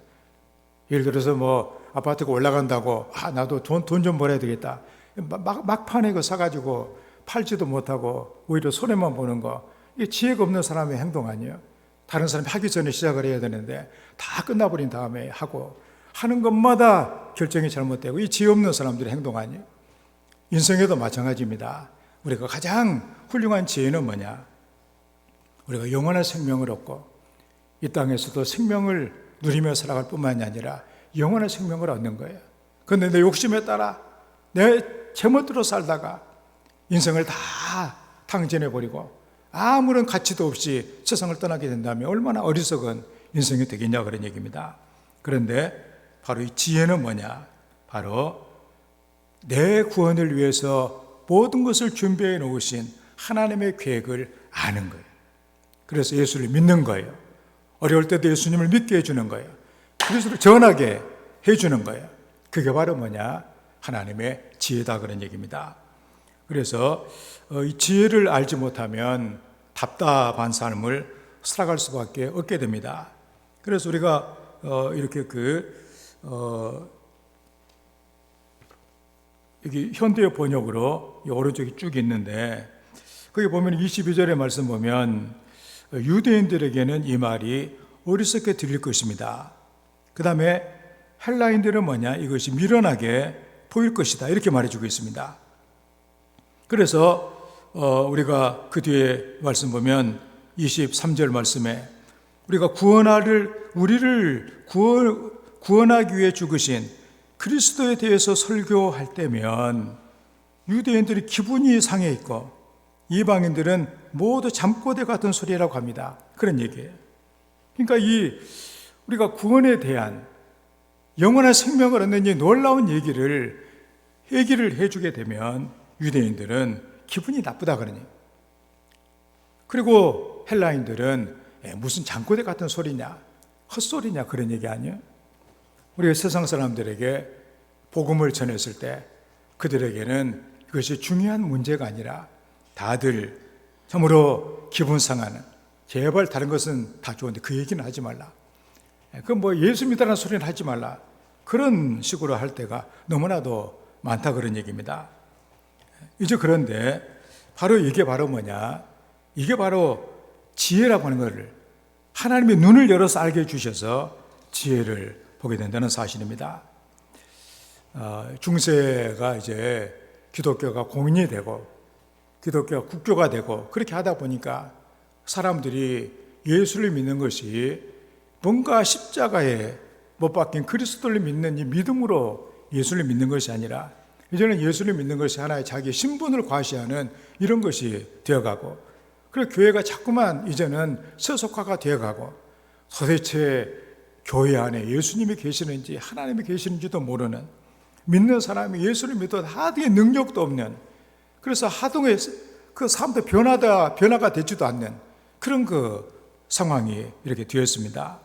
예를 들어서 뭐 아파트가 올라간다고 나도 돈 좀 벌어야 되겠다. 막판에 그 사가지고 팔지도 못하고 오히려 손해만 보는 거, 이게 지혜가 없는 사람의 행동 아니에요. 다른 사람이 하기 전에 시작을 해야 되는데 다 끝나버린 다음에 하고 하는 것마다 결정이 잘못되고 이 지혜 없는 사람들의 행동 아니에요. 인생에도 마찬가지입니다. 우리가 가장 훌륭한 지혜는 뭐냐? 우리가 영원한 생명을 얻고 이 땅에서도 생명을 누리며 살아갈 뿐만이 아니라 영원한 생명을 얻는 거예요. 그런데 내 욕심에 따라 내 제멋대로 살다가 인생을 다 탕진해버리고 아무런 가치도 없이 세상을 떠나게 된다면 얼마나 어리석은 인생이 되겠냐 그런 얘기입니다. 그런데 바로 이 지혜는 뭐냐? 바로 내 구원을 위해서 모든 것을 준비해 놓으신 하나님의 계획을 아는 거예요. 그래서 예수를 믿는 거예요. 어려울 때도 예수님을 믿게 해주는 거예요. 그리스도를 전하게 해주는 거예요. 그게 바로 뭐냐? 하나님의 지혜다 그런 얘기입니다. 그래서 이 지혜를 알지 못하면 답답한 삶을 살아갈 수밖에 없게 됩니다. 그래서 우리가 이렇게 여기 현대어 번역으로 오른쪽에 쭉 있는데 거기 보면 22절의 말씀 보면 유대인들에게는 이 말이 어리석게 들릴 것입니다. 그 다음에 헬라인들은 뭐냐? 이것이 미련하게 보일 것이다. 이렇게 말해주고 있습니다. 그래서 우리가 그 뒤에 말씀 보면 23절 말씀에 우리가 우리를 구원하기 위해 죽으신 그리스도에 대해서 설교할 때면 유대인들이 기분이 상해 있고 이방인들은 모두 잠꼬대 같은 소리라고 합니다. 그런 얘기예요. 그러니까 우리가 구원에 대한 영원한 생명을 얻는 이 놀라운 얘기를 해주게 되면 유대인들은 기분이 나쁘다 그러니. 그리고 헬라인들은 무슨 장고대 같은 소리냐, 헛소리냐 그런 얘기 아니에요? 우리가 세상 사람들에게 복음을 전했을 때 그들에게는 그것이 중요한 문제가 아니라 다들 참으로 기분 상하는, 제발 다른 것은 다 좋은데 그 얘기는 하지 말라, 그 뭐 예수 믿으라는 소리는 하지 말라, 그런 식으로 할 때가 너무나도 많다 그런 얘기입니다. 이제 그런데 바로 이게 바로 뭐냐, 이게 바로 지혜라고 하는 것을 하나님의 눈을 열어서 알게 해주셔서 지혜를 보게 된다는 사실입니다. 중세가 이제 기독교가 공인이 되고 기독교가 국교가 되고 그렇게 하다 보니까 사람들이 예수를 믿는 것이 뭔가 십자가에 못 박힌 그리스도를 믿는 이 믿음으로 예수를 믿는 것이 아니라 이제는 예수를 믿는 것이 하나의 자기 신분을 과시하는 이런 것이 되어가고, 그리고 교회가 자꾸만 이제는 세속화가 되어가고 도대체 교회 안에 예수님이 계시는지 하나님이 계시는지도 모르는, 믿는 사람이 예수를 믿어도 하등의 능력도 없는, 그래서 하등의 그 삶도 변화가 되지도 않는 그런 그 상황이 이렇게 되었습니다.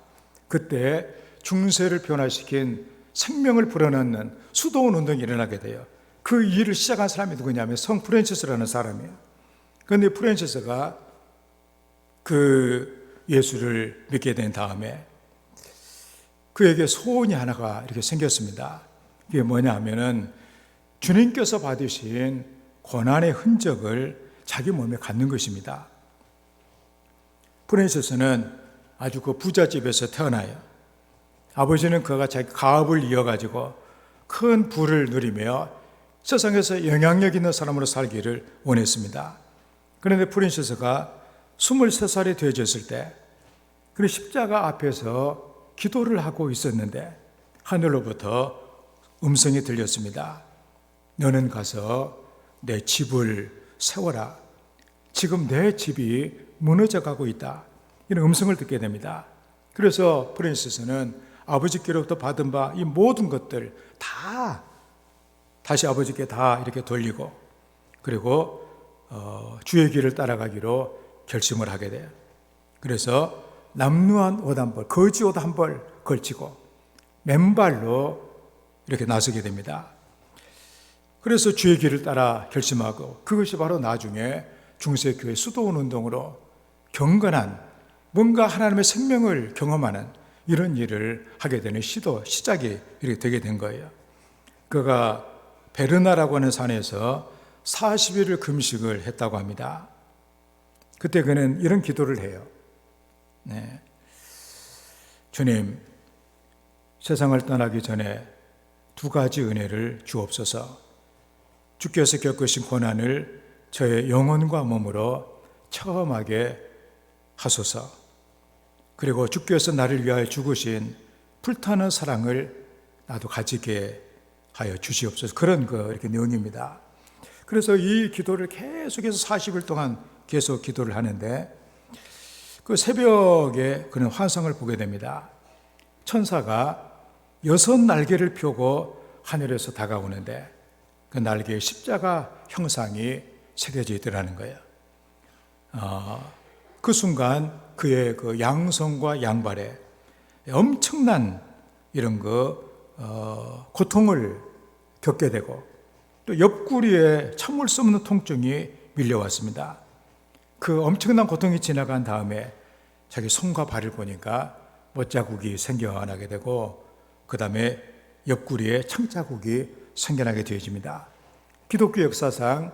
그때 중세를 변화시킨 생명을 불어넣는 수도원 운동이 일어나게 돼요. 그 일을 시작한 사람이 누구냐면 성 프란시스라는 사람이에요. 그런데 프란시스가 그 예수를 믿게 된 다음에 그에게 소원이 하나가 이렇게 생겼습니다. 이게 뭐냐 하면은 주님께서 받으신 고난의 흔적을 자기 몸에 갖는 것입니다. 프란시스는 아주 그 부잣집에서 태어나요. 아버지는 그가 자기 가업을 이어가지고 큰 부를 누리며 세상에서 영향력 있는 사람으로 살기를 원했습니다. 그런데 프란시스가 23살이 되어졌을 때 그 십자가 앞에서 기도를 하고 있었는데 하늘로부터 음성이 들렸습니다. 너는 가서 내 집을 세워라. 지금 내 집이 무너져 가고 있다. 이런 음성을 듣게 됩니다. 그래서 프란시스는 아버지께로부터 받은 바 이 모든 것들 다 다시 아버지께 다 이렇게 돌리고, 그리고 주의 길을 따라가기로 결심을 하게 돼요. 그래서 남루한 옷 한 벌, 거지 옷 한 벌 걸치고 맨발로 이렇게 나서게 됩니다. 그래서 주의 길을 따라 결심하고, 그것이 바로 나중에 중세교회 수도원 운동으로 경건한 뭔가 하나님의 생명을 경험하는 이런 일을 하게 되는 시작이 이렇게 되게 된 거예요. 그가 베르나라고 하는 산에서 40일을 금식을 했다고 합니다. 그때 그는 이런 기도를 해요. 네. 주님, 세상을 떠나기 전에 두 가지 은혜를 주옵소서. 주께서 겪으신 고난을 저의 영혼과 몸으로 체험하게 하소서. 그리고 주께서 나를 위하여 죽으신 불타는 사랑을 나도 가지게 하여 주시옵소서. 그런 이렇게 내용입니다. 그래서 이 기도를 계속해서 40일 동안 계속 기도를 하는데, 그 새벽에 그는 환상을 보게 됩니다. 천사가 6날개를 펴고 하늘에서 다가오는데 그 날개에 십자가 형상이 새겨져 있더라는 거예요. 그 순간 그의 그 양손과 양발에 엄청난 이런 고통을 겪게 되고, 또 옆구리에 참을 수 없는 통증이 밀려왔습니다. 그 엄청난 고통이 지나간 다음에 자기 손과 발을 보니까 못자국이 생겨나게 되고, 그 다음에 옆구리에 창자국이 생겨나게 되어집니다. 기독교 역사상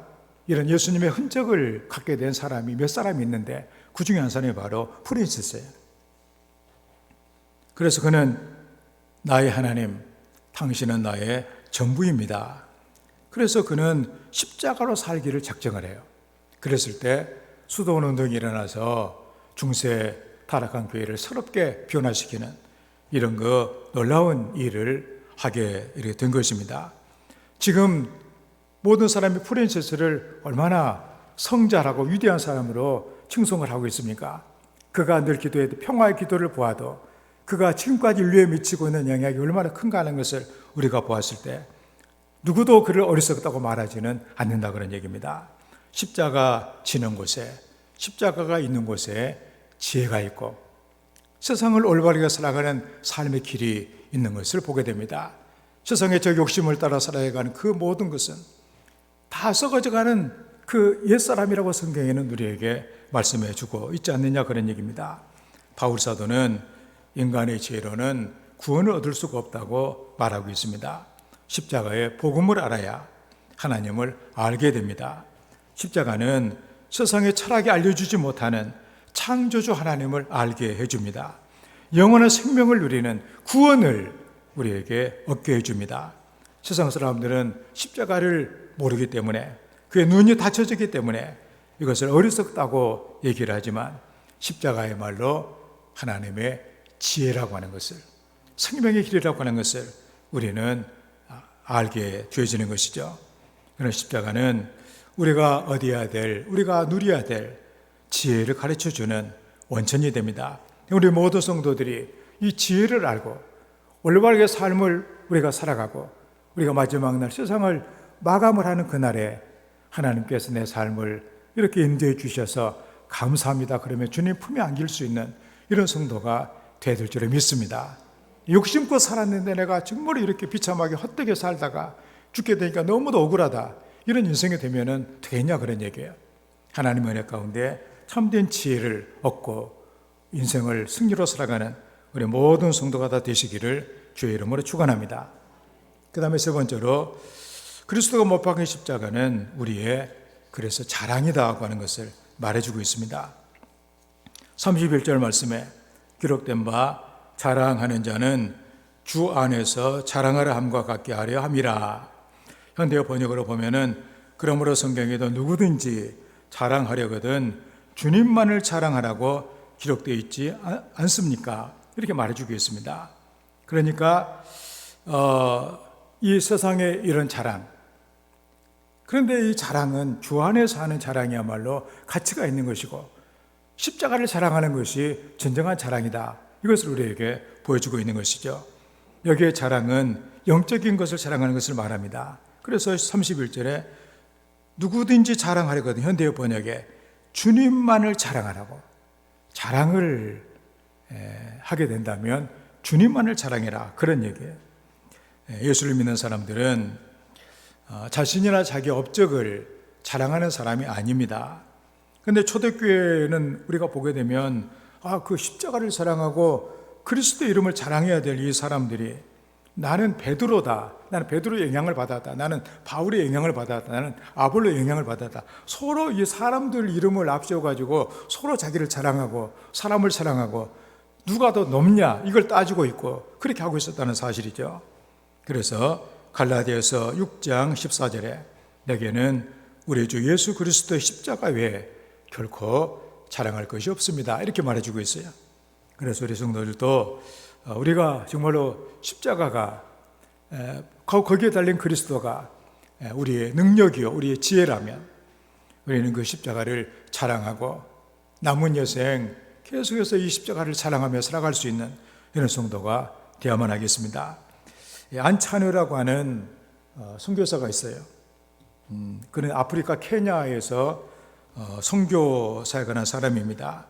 이런 예수님의 흔적을 갖게 된 사람이 몇 사람이 있는데 그 중에 한 사람이 바로 프란시스예요. 그래서 그는 나의 하나님, 당신은 나의 전부입니다. 그래서 그는 십자가로 살기를 작정을 해요. 그랬을 때 수도원 운동이 일어나서 중세 타락한 교회를 새롭게 변화시키는 이런 놀라운 일을 하게 이렇게 된 것입니다. 지금 모든 사람이 프란시스를 얼마나 성자라고 위대한 사람으로 칭송을 하고 있습니까? 그가 늘 기도해도 평화의 기도를 보아도 그가 지금까지 인류에 미치고 있는 영향이 얼마나 큰가 하는 것을 우리가 보았을 때 누구도 그를 어리석다고 말하지는 않는다 그런 얘기입니다. 십자가 지는 곳에 십자가가 있는 곳에 지혜가 있고 세상을 올바르게 살아가는 삶의 길이 있는 것을 보게 됩니다. 세상의 저 욕심을 따라 살아가는 그 모든 것은 다 썩어져가는 그 옛사람이라고 성경에는 우리에게 말씀해 주고 있지 않느냐, 그런 얘기입니다. 바울 사도는 인간의 지혜로는 구원을 얻을 수가 없다고 말하고 있습니다. 십자가의 복음을 알아야 하나님을 알게 됩니다. 십자가는 세상에 철학이 알려주지 못하는 창조주 하나님을 알게 해줍니다. 영원한 생명을 누리는 구원을 우리에게 얻게 해줍니다. 세상 사람들은 십자가를 모르기 때문에, 그의 눈이 닫혀지기 때문에 이것을 어리석다고 얘기를 하지만, 십자가야말로 하나님의 지혜라고 하는 것을, 생명의 길이라고 하는 것을 우리는 알게 되어지는 것이죠. 그런 십자가는 우리가 얻어야 될, 우리가 누려야 될 지혜를 가르쳐주는 원천이 됩니다. 우리 모든 성도들이 이 지혜를 알고 올바르게 삶을 우리가 살아가고, 우리가 마지막 날 세상을 마감을 하는 그날에 하나님께서 내 삶을 이렇게 인도해 주셔서 감사합니다 그러면 주님 품에 안길 수 있는 이런 성도가 되될 줄을 믿습니다. 욕심껏 살았는데 내가 정말 이렇게 비참하게 헛되게 살다가 죽게 되니까 너무도 억울하다, 이런 인생이 되면은 되겠냐, 그런 얘기예요. 하나님의 은혜 가운데 참된 지혜를 얻고 인생을 승리로 살아가는 우리 모든 성도가 다 되시기를 주의 이름으로 축원합니다. 그 다음에 세 번째로, 그리스도가 못 박힌 십자가는 우리의 그래서 자랑이다 하는 것을 말해주고 있습니다. 31절 말씀에 기록된 바 자랑하는 자는 주 안에서 자랑하려 함과 같게 하려 함이라. 현대어 번역으로 보면은 그러므로 성경에도 누구든지 자랑하려거든 주님만을 자랑하라고 기록되어 있지 않습니까? 이렇게 말해주고 있습니다. 그러니까 이 세상의 이런 자랑, 그런데 이 자랑은 주 안에서 하는 자랑이야말로 가치가 있는 것이고 십자가를 자랑하는 것이 진정한 자랑이다, 이것을 우리에게 보여주고 있는 것이죠. 여기에 자랑은 영적인 것을 자랑하는 것을 말합니다. 그래서 31절에 누구든지 자랑하려거든, 현대어 번역에 주님만을 자랑하라고, 자랑을 하게 된다면 주님만을 자랑해라, 그런 얘기예요. 예수를 믿는 사람들은 자신이나 자기 업적을 자랑하는 사람이 아닙니다. 그런데 초대교회는 우리가 보게 되면 그 십자가를 자랑하고 그리스도 이름을 자랑해야 될 이 사람들이, 나는 베드로다, 나는 베드로의 영향을 받았다, 나는 바울의 영향을 받았다, 나는 아볼로의 영향을 받았다, 서로 이 사람들 이름을 앞세워가지고 서로 자기를 자랑하고 사람을 자랑하고 누가 더 높냐 이걸 따지고 있고 그렇게 하고 있었다는 사실이죠. 그래서 갈라디아서 6장 14절에 내게는 우리 주 예수 그리스도의 십자가 외에 결코 자랑할 것이 없습니다, 이렇게 말해주고 있어요. 그래서 우리 성도들도 우리가 정말로 십자가가, 거기에 달린 그리스도가 우리의 능력이요 우리의 지혜라면 우리는 그 십자가를 자랑하고 남은 여생 계속해서 이 십자가를 자랑하며 살아갈 수 있는 이런 성도가 되어야만 하겠습니다. 안차누라고 하는 선교사가 있어요. 그는 아프리카 케냐에서 선교 사역하는 사람입니다.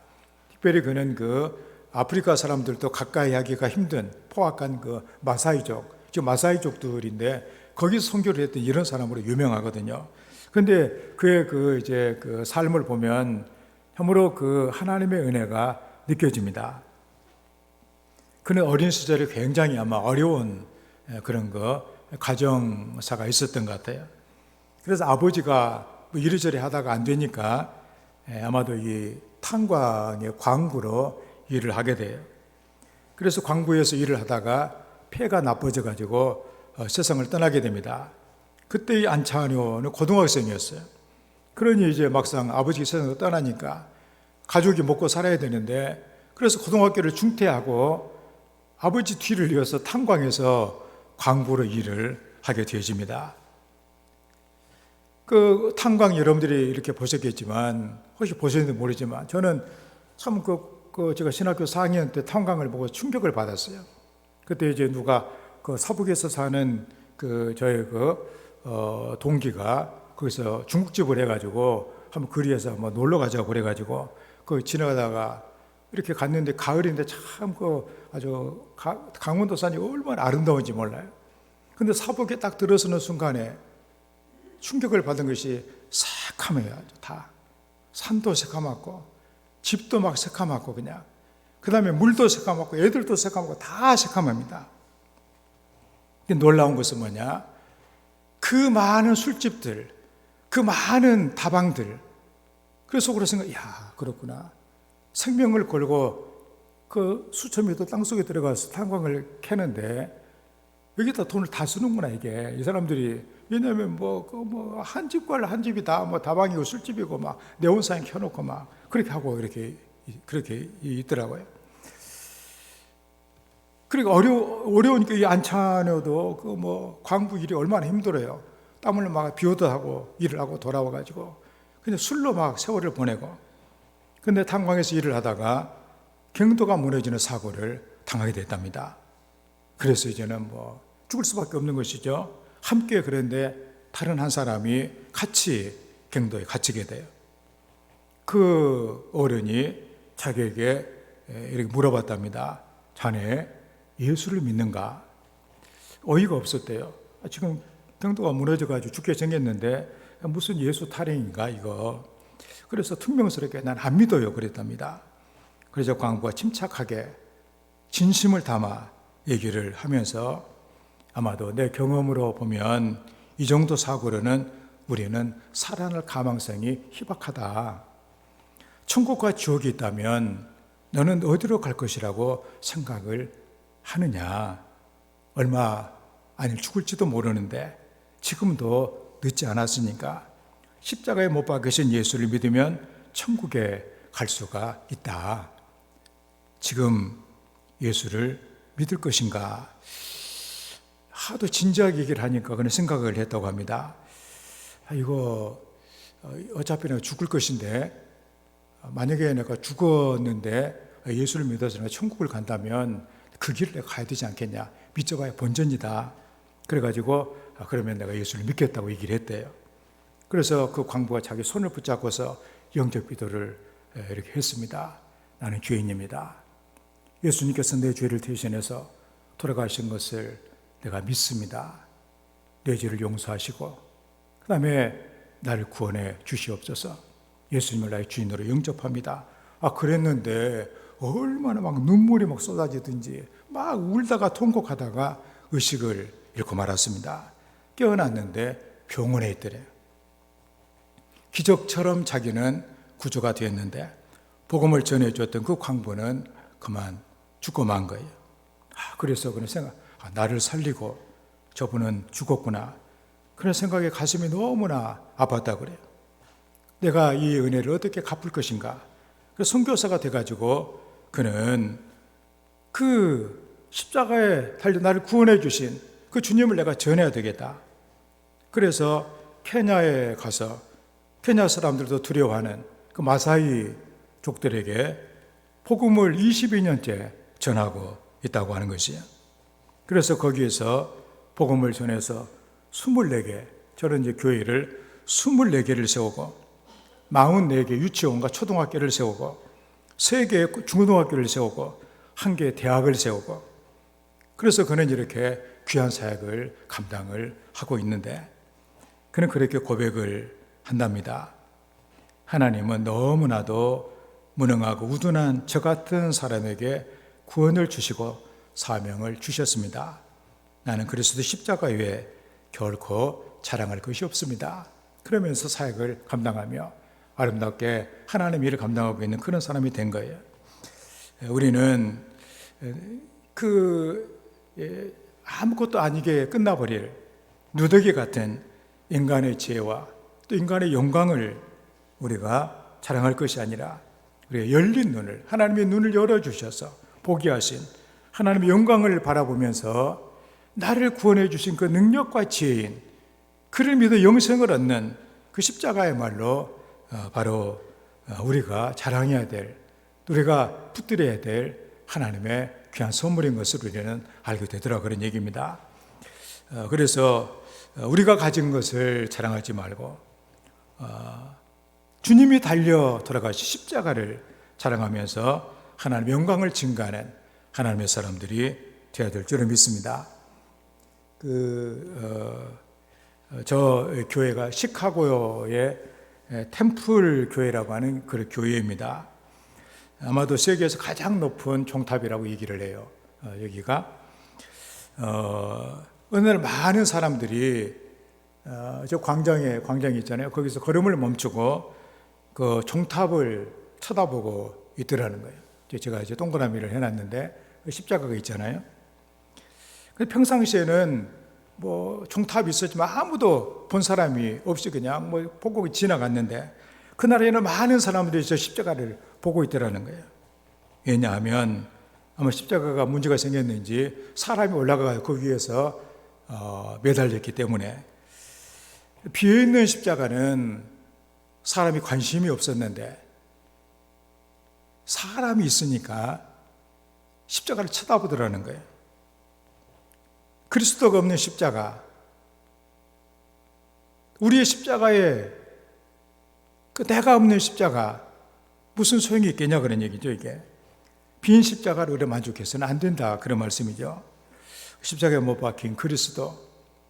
특별히 그는 그 아프리카 사람들도 가까이 하기가 힘든 포악한 그 마사이족, 지금 마사이족들인데 거기서 선교를 했던 이런 사람으로 유명하거든요. 그런데 그의 그 삶을 보면 참으로 그 하나님의 은혜가 느껴집니다. 그는 어린 시절에 굉장히 아마 어려운 그런 가정사가 있었던 것 같아요. 그래서 아버지가 이리저리 하다가 안 되니까 아마도 이 탄광의 광부로 일을 하게 돼요. 그래서 광부에서 일을 하다가 폐가 나빠져 가지고 세상을 떠나게 됩니다. 그때 이 안차뇨는 고등학생이었어요. 그러니 이제 막상 아버지가 세상을 떠나니까 가족이 먹고 살아야 되는데, 그래서 고등학교를 중퇴하고 아버지 뒤를 이어서 탄광에서 광부로 일을 하게 되어집니다. 그 탄광 여러분들이 이렇게 보셨겠지만, 혹시 보셨는지 모르지만 저는 참 제가 신학교 4학년 때 탄광을 보고 충격을 받았어요. 그때 이제 누가 서북에서 사는 저의 동기가 거기서 중국집을 해가지고 한번 거리에서 뭐 놀러 가자고 그래가지고 그 지나가다가 이렇게 갔는데 가을인데 참 아주 강원도산이 얼마나 아름다운지 몰라요. 근데 사복에 딱 들어서는 순간에 충격을 받은 것이 새카매요. 다 산도 새카맣고 집도 막 새카맣고 그냥 그 다음에 물도 새카맣고 애들도 새카맣고 다 새카맣니다. 근데 놀라운 것은 뭐냐, 그 많은 술집들, 그 많은 다방들, 그래서 속으로 생각, 야 그렇구나, 생명을 걸고 그 수천 미터 땅속에 들어가서 탄광을 캐는데 여기다 돈을 다 쓰는구나 이게. 이 사람들이, 왜냐하면 한 집과 한 집이 다 뭐 다방이고 술집이고 막 네온사인 켜놓고 막 그렇게 하고 그렇게 있더라고요. 그러니까 어려우니까 이 안찬호도 그 광부 일이 얼마나 힘들어요. 땀을 막 비오도 하고 일을 하고 돌아와가지고 그냥 술로 막 세월을 보내고, 근데 탄광에서 일을 하다가 경도가 무너지는 사고를 당하게 됐답니다. 그래서 이제는 죽을 수밖에 없는 것이죠. 함께 그런데 다른 한 사람이 같이 경도에 갇히게 돼요. 그 어른이 자기에게 이렇게 물어봤답니다. 자네 예수를 믿는가? 어이가 없었대요. 지금 경도가 무너져가지고 죽게 생겼는데 무슨 예수 타령인가 이거. 그래서 퉁명스럽게 난 안 믿어요 그랬답니다. 그래서 광부가 침착하게 진심을 담아 얘기를 하면서, 아마도 내 경험으로 보면 이 정도 사고로는 우리는 살아날 가망성이 희박하다. 천국과 지옥이 있다면 너는 어디로 갈 것이라고 생각을 하느냐. 얼마 아니 죽을지도 모르는데 지금도 늦지 않았으니까 십자가에 못 박으신 예수를 믿으면 천국에 갈 수가 있다. 지금 예수를 믿을 것인가? 하도 진지하게 얘기를 하니까 그런 생각을 했다고 합니다. 이거 어차피 내가 죽을 것인데, 만약에 내가 죽었는데 예수를 믿어서 내가 천국을 간다면 그 길을 내가 가야 되지 않겠냐. 믿어봐야 본전이다. 그래가지고 그러면 내가 예수를 믿겠다고 얘기를 했대요. 그래서 그 광부가 자기 손을 붙잡고서 영적 기도를 이렇게 했습니다. 나는 죄인입니다. 예수님께서 내 죄를 대신해서 돌아가신 것을 내가 믿습니다. 내 죄를 용서하시고 그 다음에 나를 구원해 주시옵소서. 예수님을 나의 주인으로 영접합니다. 그랬는데 얼마나 막 눈물이 막 쏟아지든지 막 울다가 통곡하다가 의식을 잃고 말았습니다. 깨어났는데 병원에 있더래요. 기적처럼 자기는 구조가 되었는데 복음을 전해줬던 그 광부는 그만 죽고 만 거예요. 그래서 그런 생각, 나를 살리고 저분은 죽었구나. 그런 생각에 가슴이 너무나 아팠다고 그래요. 내가 이 은혜를 어떻게 갚을 것인가. 그래서 선교사가 돼가지고 그는 그 십자가에 달려 나를 구원해 주신 그 주님을 내가 전해야 되겠다. 그래서 케냐에 가서 케냐 사람들도 두려워하는 그 마사이 족들에게 복음을 22년째 전하고 있다고 하는 것이에요. 그래서 거기에서 복음을 전해서 24개, 저런 이제 교회를 24개를 세우고 44개 유치원과 초등학교를 세우고 3개의 중고등학교를 세우고 1개의 대학을 세우고, 그래서 그는 이렇게 귀한 사역을 감당을 하고 있는데 그는 그렇게 고백을 한답니다. 하나님은 너무나도 무능하고 우둔한 저 같은 사람에게 구원을 주시고 사명을 주셨습니다. 나는 그리스도 십자가 외에 결코 자랑할 것이 없습니다. 그러면서 사역을 감당하며 아름답게 하나님 일을 감당하고 있는 그런 사람이 된 거예요. 우리는 아무것도 아니게 끝나버릴 누더기 같은 인간의 지혜와 또 인간의 영광을 우리가 자랑할 것이 아니라 우리가 열린 눈을, 하나님의 눈을 열어주셔서 보게 하신 하나님의 영광을 바라보면서 나를 구원해 주신 그 능력과 지혜인 그를 믿어 영생을 얻는 그 십자가의 말로 바로 우리가 자랑해야 될, 우리가 붙들어야 될 하나님의 귀한 선물인 것을 우리는 알게 되더라, 그런 얘기입니다. 그래서 우리가 가진 것을 자랑하지 말고 주님이 달려 돌아가신 십자가를 자랑하면서 하나님의 영광을 증가하는 하나님의 사람들이 되어야 될 줄을 믿습니다. 저 교회가 시카고의 템플 교회라고 하는 그 교회입니다. 아마도 세계에서 가장 높은 종탑이라고 얘기를 해요. 여기가 어느 날 많은 사람들이 저 광장이 있잖아요. 거기서 걸음을 멈추고 그 종탑을 쳐다보고 있더라는 거예요. 제가 이제 동그라미를 해놨는데 십자가가 있잖아요. 평상시에는 뭐 종탑이 있었지만 아무도 본 사람이 없이 그냥 뭐 보고 지나갔는데 그날에는 많은 사람들이 저 십자가를 보고 있더라는 거예요. 왜냐하면 아마 십자가가 문제가 생겼는지 사람이 올라가 그 위에서 매달렸기 때문에. 비어있는 십자가는 사람이 관심이 없었는데 사람이 있으니까 십자가를 쳐다보더라는 거예요. 그리스도가 없는 십자가, 우리의 십자가에 그 내가 없는 십자가 무슨 소용이 있겠냐 그런 얘기죠. 이게 빈 십자가로 우리가 만족해서는 안 된다 그런 말씀이죠. 십자가에 못 박힌 그리스도,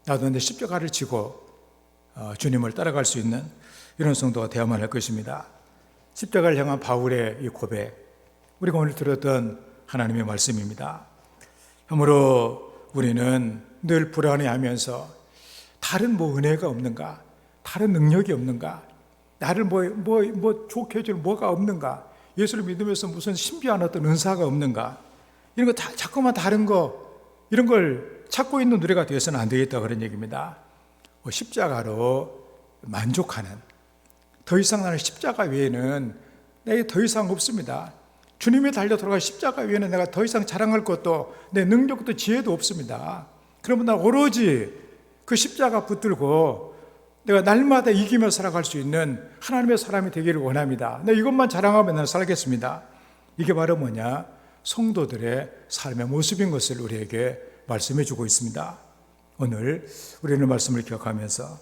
나도 내 십자가를 지고 주님을 따라갈 수 있는 이런 성도가 되어야만 할 것입니다. 십자가를 향한 바울의 이 고백, 우리가 오늘 들었던 하나님의 말씀입니다. 그러므로 우리는 늘 불안해하면서 다른 뭐 은혜가 없는가, 다른 능력이 없는가, 나를 뭐 좋게 해줄 뭐가 없는가, 예수를 믿으면서 무슨 신비한 어떤 은사가 없는가, 이런 거 다 자꾸만 다른 거 이런 걸 찾고 있는 노래가 되어서는 안 되겠다 그런 얘기입니다. 십자가로 만족하는, 더 이상 나는 십자가 외에는 내게 더 이상 없습니다. 주님이 달려 돌아가 십자가 외에는 내가 더 이상 자랑할 것도 내 능력도 지혜도 없습니다. 그러면 나 오로지 그 십자가 붙들고 내가 날마다 이기며 살아갈 수 있는 하나님의 사람이 되기를 원합니다. 내가 이것만 자랑하면 나는 살겠습니다. 이게 바로 뭐냐? 성도들의 삶의 모습인 것을 우리에게 말씀해 주고 있습니다. 오늘 우리는 말씀을 기억하면서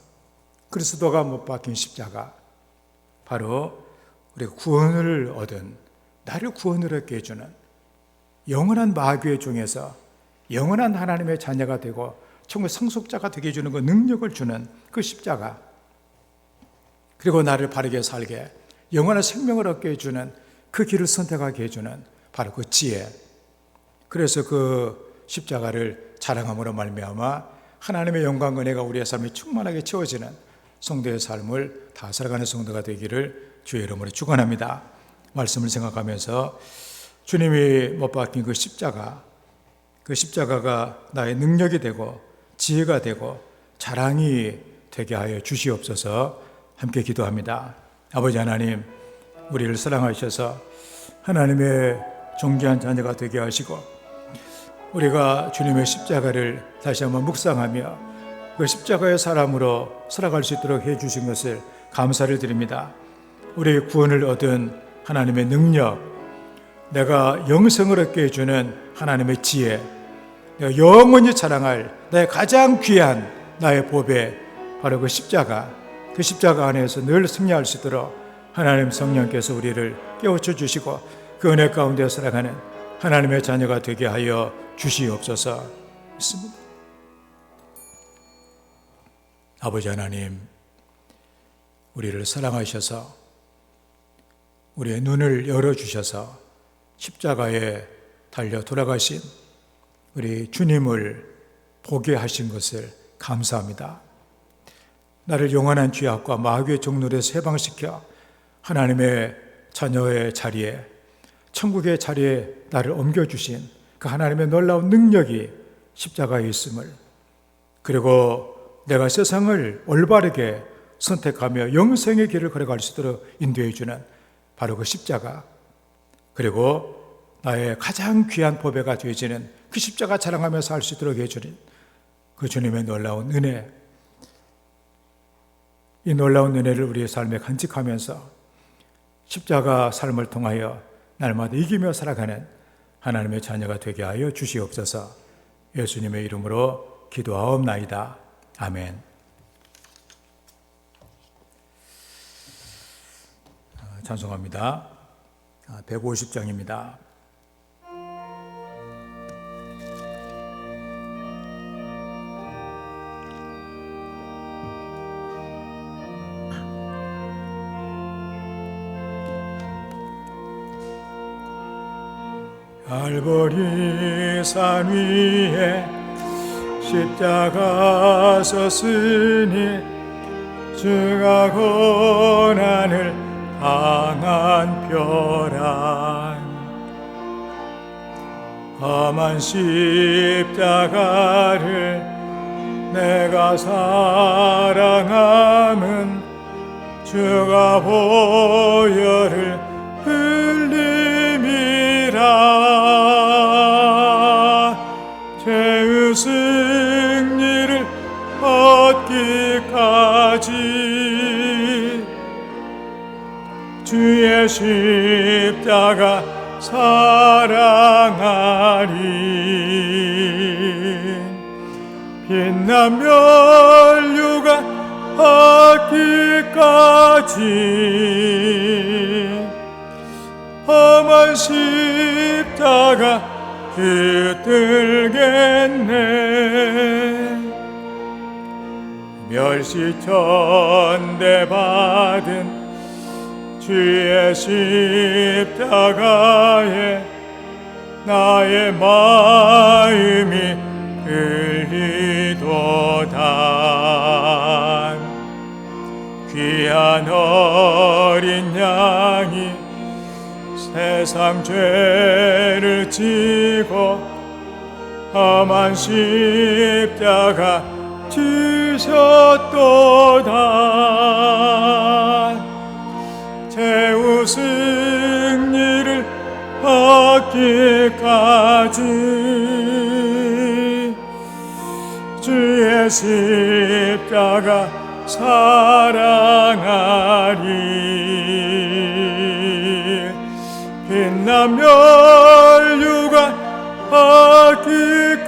그리스도가 못 박힌 십자가, 바로 우리가 구원을 얻은, 나를 구원을 얻게 해주는 영원한 마귀의 종에서 영원한 하나님의 자녀가 되고 천국의 상속자가 되게 해주는 그 능력을 주는 그 십자가, 그리고 나를 바르게 살게 영원한 생명을 얻게 해주는 그 길을 선택하게 해주는 바로 그 지혜. 그래서 그 십자가를 자랑함으로 말미암아 하나님의 영광과 은혜가 우리의 삶에 충만하게 채워지는 성도의 삶을 다 살아가는 성도가 되기를 주의 이름으로 축원합니다. 말씀을 생각하면서 주님이 못 박힌 그 십자가, 그 십자가가 나의 능력이 되고 지혜가 되고 자랑이 되게 하여 주시옵소서. 함께 기도합니다. 아버지 하나님, 우리를 사랑하셔서 하나님의 존귀한 자녀가 되게 하시고 우리가 주님의 십자가를 다시 한번 묵상하며 그 십자가의 사람으로 살아갈 수 있도록 해주신 것을 감사를 드립니다. 우리의 구원을 얻은 하나님의 능력, 내가 영생을 얻게 해주는 하나님의 지혜, 내가 영원히 자랑할 나의 가장 귀한 나의 보배, 바로 그 십자가, 그 십자가 안에서 늘 승리할 수 있도록 하나님 성령께서 우리를 깨우쳐 주시고 그 은혜 가운데 살아가는 하나님의 자녀가 되게 하여 주시옵소서. 믿습니다. 아버지 하나님, 우리를 사랑하셔서 우리의 눈을 열어주셔서 십자가에 달려 돌아가신 우리 주님을 보게 하신 것을 감사합니다. 나를 영원한 죄악과 마귀의 종노릇에서 해방시켜 하나님의 자녀의 자리에, 천국의 자리에 나를 옮겨주신 그 하나님의 놀라운 능력이 십자가에 있음을, 그리고 내가 세상을 올바르게 선택하며 영생의 길을 걸어갈 수 있도록 인도해 주는 바로 그 십자가, 그리고 나의 가장 귀한 보배가 되어지는 그 십자가 자랑하면서 할 수 있도록 해주는 그 주님의 놀라운 은혜, 이 놀라운 은혜를 우리의 삶에 간직하면서 십자가 삶을 통하여 날마다 이기며 살아가는 하나님의 자녀가 되게 하여 주시옵소서. 예수님의 이름으로 기도하옵나이다. 아멘. 찬송합니다. 150장입니다. 갈보리 산 위에 십자가 섰으니 주가 고난을 당한 벼랑 험한 십자가를 내가 사랑함은 주가 보혈을 흘림이라 죄의 승리를 얻기까지 주의 십자가 사랑하리 빛난 면류가 얻기까지 험한 십자가 붙들겠네 멸시천대 받은 주의 십자가에 나의 마음이 흘리도다 귀한 어린 양이 세상 죄를 지고 험한 십자가 지셨도다 죄의 승리를 얻기까지 주의 십자가 사랑하리 빛난 면류가 얻기까지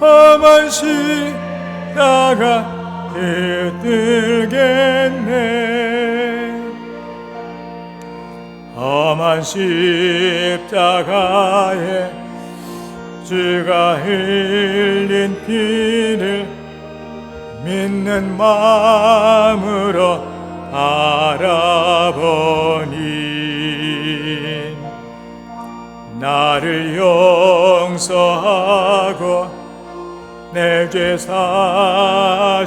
험한 십자가 붙들겠네 험한 십자가에 주가 흘린 피를 믿는 마음으로 바라보니 나를 용서하고 내 죄 사시려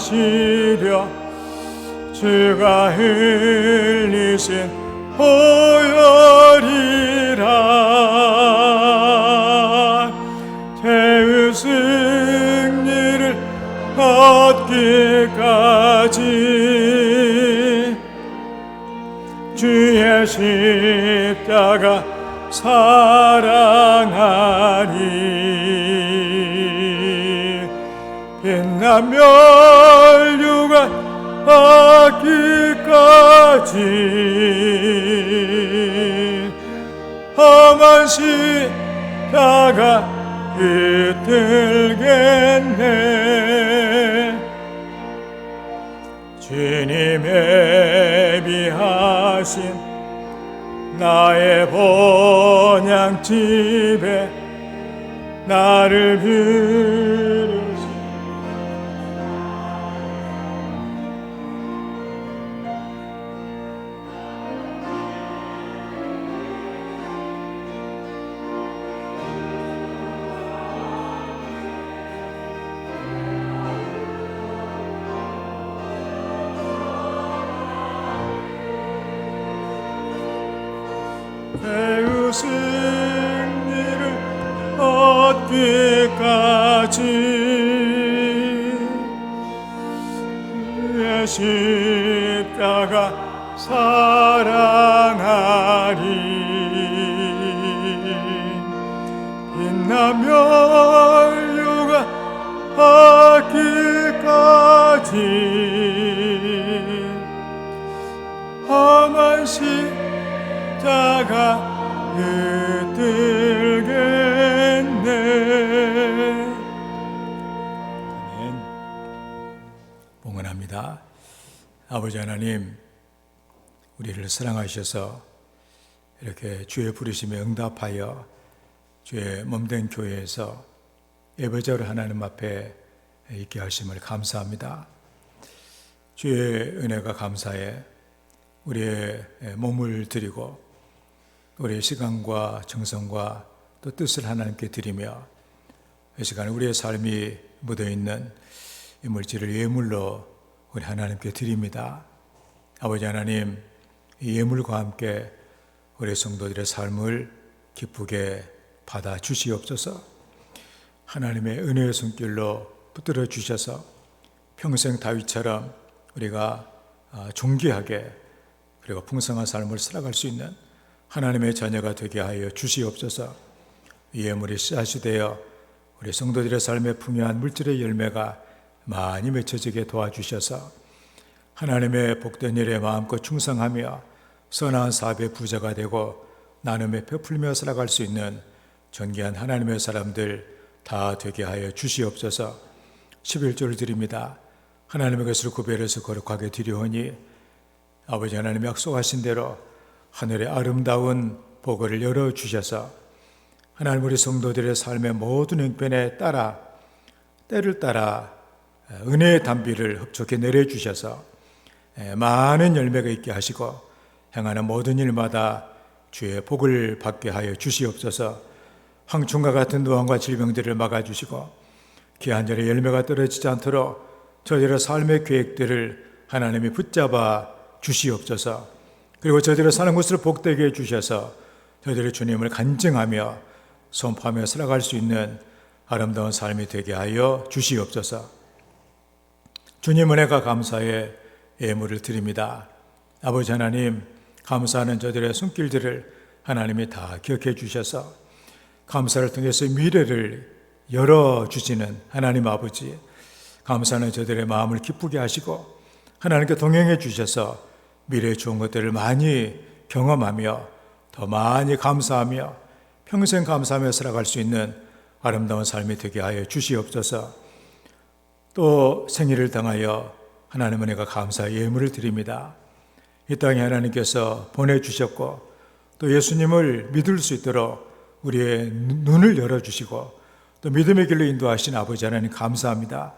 주가 흘리신 보혈이라 죄의 승리를 얻기까지 주의 십자가 사랑하리 빛난 면류가 얻기까지 험한 십자가 붙들겠네 주님의 비하신 나의 본향집에 나를 부르시 죄의 승리를 얻기까지 주의 십자가 사랑하리 빛난 면류가 얻기까지 험한 십자가 붙들겠네 아멘. 봉헌합니다. 아버지 하나님, 우리를 사랑하셔서 이렇게 주의 부르심에 응답하여 주의 몸된 교회에서 예배자로 하나님 앞에 있게 하심을 감사합니다. 주의 은혜가 감사해 우리의 몸을 드리고 우리의 시간과 정성과 또 뜻을 하나님께 드리며 이 시간에 우리의 삶이 묻어있는 이 물질을 예물로 우리 하나님께 드립니다. 아버지 하나님, 이 예물과 함께 우리 성도들의 삶을 기쁘게 받아 주시옵소서. 하나님의 은혜의 손길로 붙들어 주셔서 평생 다윗처럼 우리가 존귀하게 그리고 풍성한 삶을 살아갈 수 있는 하나님의 자녀가 되게 하여 주시옵소서. 이 예물이 씨앗이 되어 우리 성도들의 삶에 풍요한 물질의 열매가 많이 맺혀지게 도와주셔서 하나님의 복된 일에 마음껏 충성하며 선한 사업의 부자가 되고 나눔에 베풀며 살아갈 수 있는 존귀한 하나님의 사람들 다 되게 하여 주시옵소서. 11조를 드립니다. 하나님의 것을 구별해서 거룩하게 드리오니 아버지 하나님 약속하신 대로 하늘의 아름다운 보고를 열어주셔서 하나님 우리 성도들의 삶의 모든 형편에 따라 때를 따라 은혜의 단비를 흡족히 내려주셔서 많은 열매가 있게 하시고 행하는 모든 일마다 주의 복을 받게 하여 주시옵소서. 황충과 같은 노환과 질병들을 막아주시고 귀한 절에 열매가 떨어지지 않도록 저들의 삶의 계획들을 하나님이 붙잡아 주시옵소서. 그리고 저들의 사는 곳을 복되게 해주셔서 저들의 주님을 간증하며 선포하며 살아갈 수 있는 아름다운 삶이 되게 하여 주시옵소서. 주님 은혜가 감사해 예물을 드립니다. 아버지 하나님, 감사하는 저들의 손길들을 하나님이 다 기억해 주셔서 감사를 통해서 미래를 열어주시는 하나님 아버지, 감사하는 저들의 마음을 기쁘게 하시고 하나님께 동행해 주셔서 미래의 좋은 것들을 많이 경험하며 더 많이 감사하며 평생 감사하며 살아갈 수 있는 아름다운 삶이 되게 하여 주시옵소서. 또 생일을 당하여 하나님 은혜가 감사의 예물을 드립니다. 이 땅에 하나님께서 보내주셨고 또 예수님을 믿을 수 있도록 우리의 눈을 열어주시고 또 믿음의 길로 인도하신 아버지 하나님 감사합니다.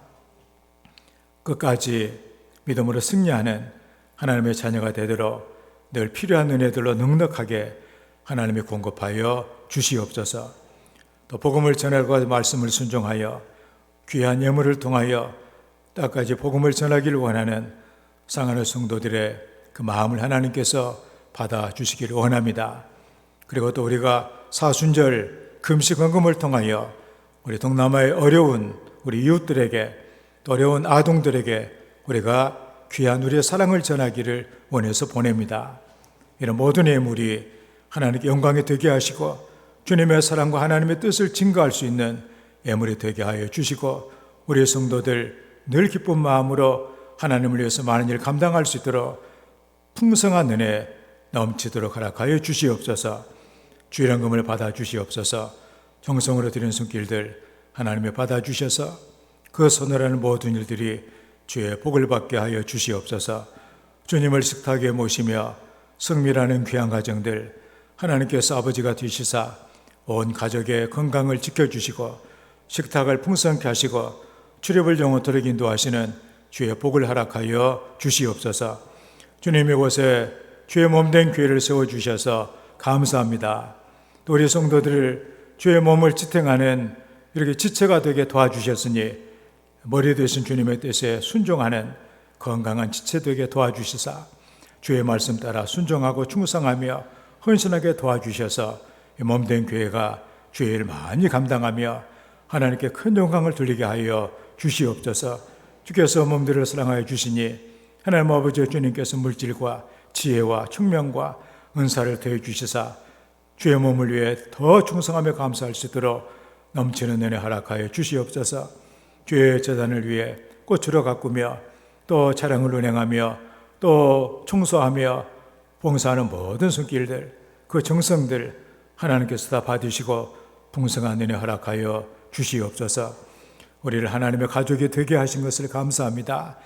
끝까지 믿음으로 승리하는 하나님의 자녀가 되도록 늘 필요한 은혜들로 넉넉하게 하나님이 공급하여 주시옵소서. 또 복음을 전하고 말씀을 순종하여 귀한 예물을 통하여 끝까지 복음을 전하기를 원하는 사랑하는 성도들의 그 마음을 하나님께서 받아주시기를 원합니다. 그리고 또 우리가 사순절 금식 헌금을 통하여 우리 동남아의 어려운 우리 이웃들에게 또 어려운 아동들에게 우리가 귀한 우리의 사랑을 전하기를 원해서 보냅니다. 이런 모든 예물이 하나님께 영광이 되게 하시고 주님의 사랑과 하나님의 뜻을 증거할 수 있는 예물이 되게 하여 주시고 우리의 성도들 늘 기쁜 마음으로 하나님을 위해서 많은 일을 감당할 수 있도록 풍성한 은혜 넘치도록 허락하여 주시옵소서. 주일 헌금을 받아 주시옵소서. 정성으로 드린 손길들 하나님의 받아 주셔서 그 손으로는 모든 일들이 주의 복을 받게 하여 주시옵소서. 주님을 식탁에 모시며 성밀하는 귀한 가정들 하나님께서 아버지가 되시사 온 가족의 건강을 지켜주시고 식탁을 풍성케 하시고 출입을 영원토록 인도하시는 주의 복을 허락하여 주시옵소서. 주님의 곳에 주의 몸된 교회를 세워주셔서 감사합니다. 또 우리 성도들을 주의 몸을 지탱하는 이렇게 지체가 되게 도와주셨으니 머리 되신 주님의 뜻에 순종하는 건강한 지체 되게 도와주시사 주의 말씀 따라 순종하고 충성하며 헌신하게 도와주셔서 몸된 교회가 주의 일 많이 감당하며 하나님께 큰 영광을 돌리게 하여 주시옵소서. 주께서 몸들을 사랑하여 주시니 하나님 아버지 주님께서 물질과 지혜와 총명과 은사를 더해 주시사 주의 몸을 위해 더 충성하며 감사할 수 있도록 넘치는 은혜 허락하여 주시옵소서. 주의 재단을 위해 꽃으로 가꾸며 또 차량을 운행하며 또 청소하며 봉사하는 모든 손길들 그 정성들 하나님께서 다 받으시고 풍성한 은혜 허락하여 주시옵소서. 우리를 하나님의 가족이 되게 하신 것을 감사합니다.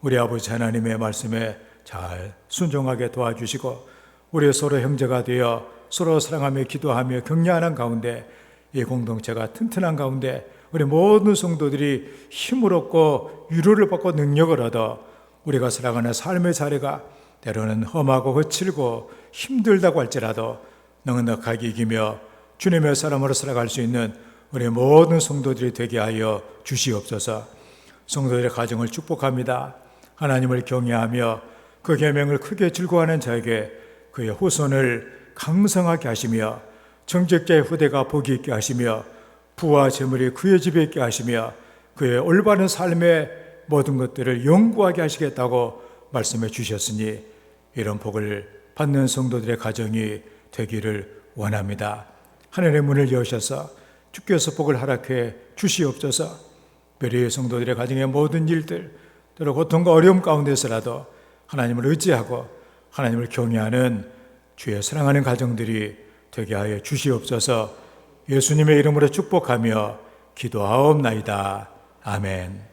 우리 아버지 하나님의 말씀에 잘 순종하게 도와주시고 우리 서로 형제가 되어 서로 사랑하며 기도하며 격려하는 가운데 이 공동체가 튼튼한 가운데 우리 모든 성도들이 힘을 얻고 위로를 받고 능력을 얻어 우리가 살아가는 삶의 자리가 때로는 험하고 거칠고 힘들다고 할지라도 넉넉하게 이기며 주님의 사람으로 살아갈 수 있는 우리 모든 성도들이 되게 하여 주시옵소서. 성도들의 가정을 축복합니다. 하나님을 경외하며 그 계명을 크게 즐거워하는 자에게 그의 후손을 강성하게 하시며 정직자의 후대가 복이 있게 하시며 부와 재물이 그의 집에 있게 하시며 그의 올바른 삶의 모든 것들을 영구하게 하시겠다고 말씀해 주셨으니 이런 복을 받는 성도들의 가정이 되기를 원합니다. 하늘의 문을 여셔서 주께서 복을 허락해 주시옵소서. 베레의 성도들의 가정의 모든 일들, 때로 고통과 어려움 가운데서라도 하나님을 의지하고 하나님을 경외하는 주의 사랑하는 가정들이 되게 하여 주시옵소서. 예수님의 이름으로 축복하며 기도하옵나이다. 아멘.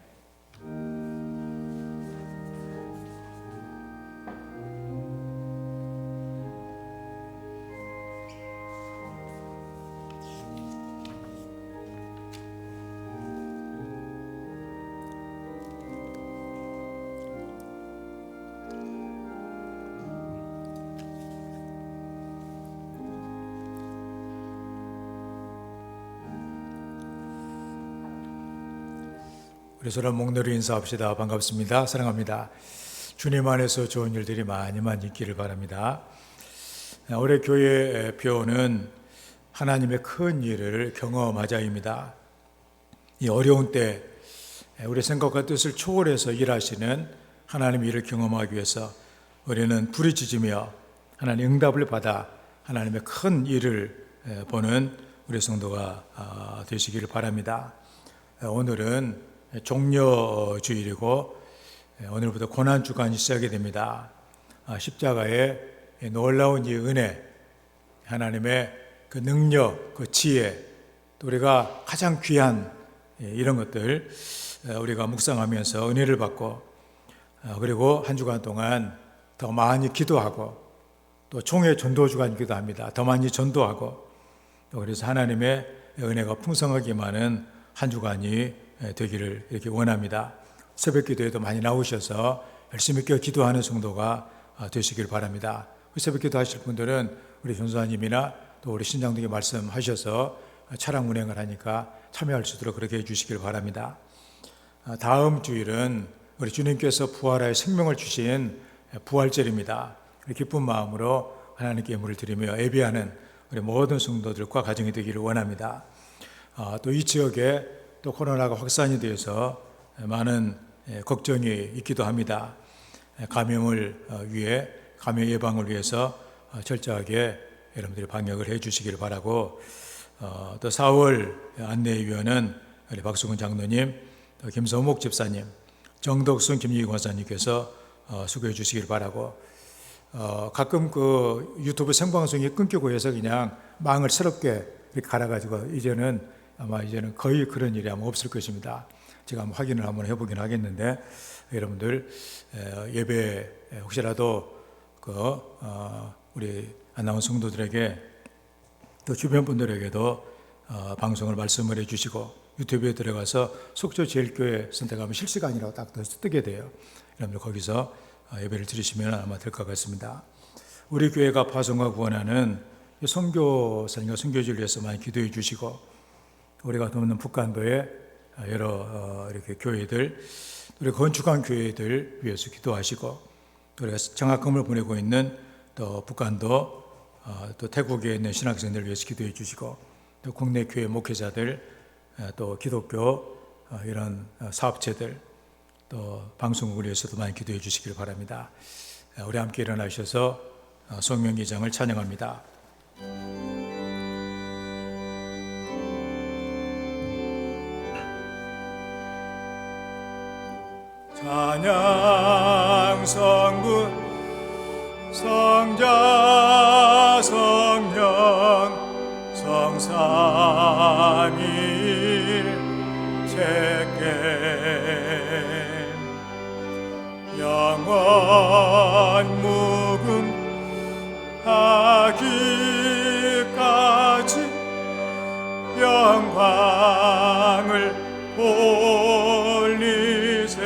우리 서로 목소리 인사합시다. 반갑습니다. 사랑합니다. 주님 안에서 좋은 일들이 많이 있기를 바랍니다. 올해 교회 표어는 하나님의 큰 일을 경험하자입니다. 이 어려운 때 우리 생각과 뜻을 초월해서 일하시는 하나님의 일을 경험하기 위해서 우리는 부르짖으며 하나님의 응답을 받아 하나님의 큰 일을 보는 우리 성도가 되시기를 바랍니다. 오늘은 종려주일이고 오늘부터 고난주간이 시작이 됩니다. 십자가의 놀라운 이 은혜, 하나님의 그 능력, 그 지혜, 또 우리가 가장 귀한 이런 것들 우리가 묵상하면서 은혜를 받고 그리고 한 주간 동안 더 많이 기도하고 또 총회 전도주간이기도 합니다. 더 많이 전도하고 또 그래서 하나님의 은혜가 풍성하게 많은 한 주간이 되기를 이렇게 원합니다. 새벽 기도에도 많이 나오셔서 열심히 기도하는 성도가 되시길 바랍니다. 새벽 기도 하실 분들은 우리 전도사님이나 또 우리 신장동에 말씀하셔서 차량 운행을 하니까 참여할 수 있도록 그렇게 해주시길 바랍니다. 다음 주일은 우리 주님께서 부활하여 생명을 주신 부활절입니다. 기쁜 마음으로 하나님께 예물을 드리며 예배하는 우리 모든 성도들과 가정이 되기를 원합니다. 또 이 지역에 또 코로나가 확산이 되어서 많은 걱정이 있기도 합니다. 감염을 위해, 감염 예방을 위해서 철저하게 여러분들이 방역을 해 주시기를 바라고 또 4월 안내위원은 우리 박수근 장로님, 또 김서목 집사님, 정덕순 김유희 권사님께서 수고해 주시기를 바라고 가끔 그 유튜브 생방송이 끊기고 해서 그냥 망을 새롭게 이렇게 갈아가지고 이제는 거의 그런 일이 아마 없을 것입니다. 제가 한번 확인을 한번 해보긴 하겠는데 여러분들 예배 혹시라도 우리 안 나온 성도들에게 또 주변 분들에게도 방송을 말씀을 해주시고 유튜브에 들어가서 속초제일교회 선택하면 실시간이라고 딱 뜨게 돼요. 여러분들 거기서 예배를 드리시면 아마 될 것 같습니다. 우리 교회가 파송과 구원하는 선교사님과 선교지를 위해서 많이 기도해 주시고 우리가 돕는 북한도의 여러 이렇게 교회들, 우리 건축한 교회들 위해서 기도하시고 우리가 장학금을 보내고 있는 또 북한도 또 태국에 있는 신학생들 위해서 기도해 주시고 또 국내 교회 목회자들 또 기독교 이런 사업체들 또 방송국을 위해서도 많이 기도해 주시길 바랍니다. 우리 함께 일어나셔서 성명기장을 찬양합니다. 찬양 성군 성자 성령 성삼일 제게 무궁하기까지 영광을 돌리세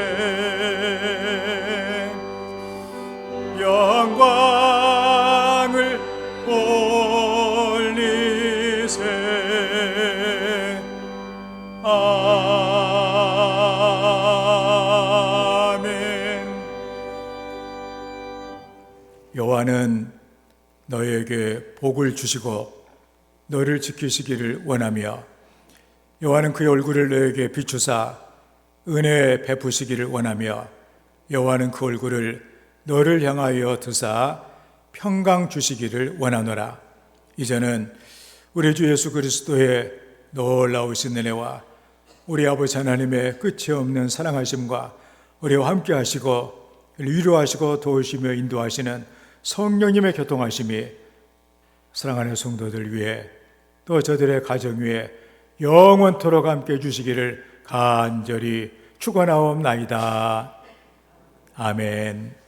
영광을 돌리세 아멘. 여호와는 너희에게 복을 주시고 너희를 지키시기를 원하며 여호와는 그의 얼굴을 너희에게 비추사 은혜 베푸시기를 원하며 여호와는 그 얼굴을 너를 향하여 드사 평강 주시기를 원하노라. 이제는 우리 주 예수 그리스도의 놀라우신 은혜와 우리 아버지 하나님의 끝이 없는 사랑하심과 우리와 함께 하시고 위로하시고 도우시며 인도하시는 성령님의 교통하심이 사랑하는 성도들 위해 또 저들의 가정 위에 영원토록 함께 해주시기를 간절히 축원하옵나이다. 아멘.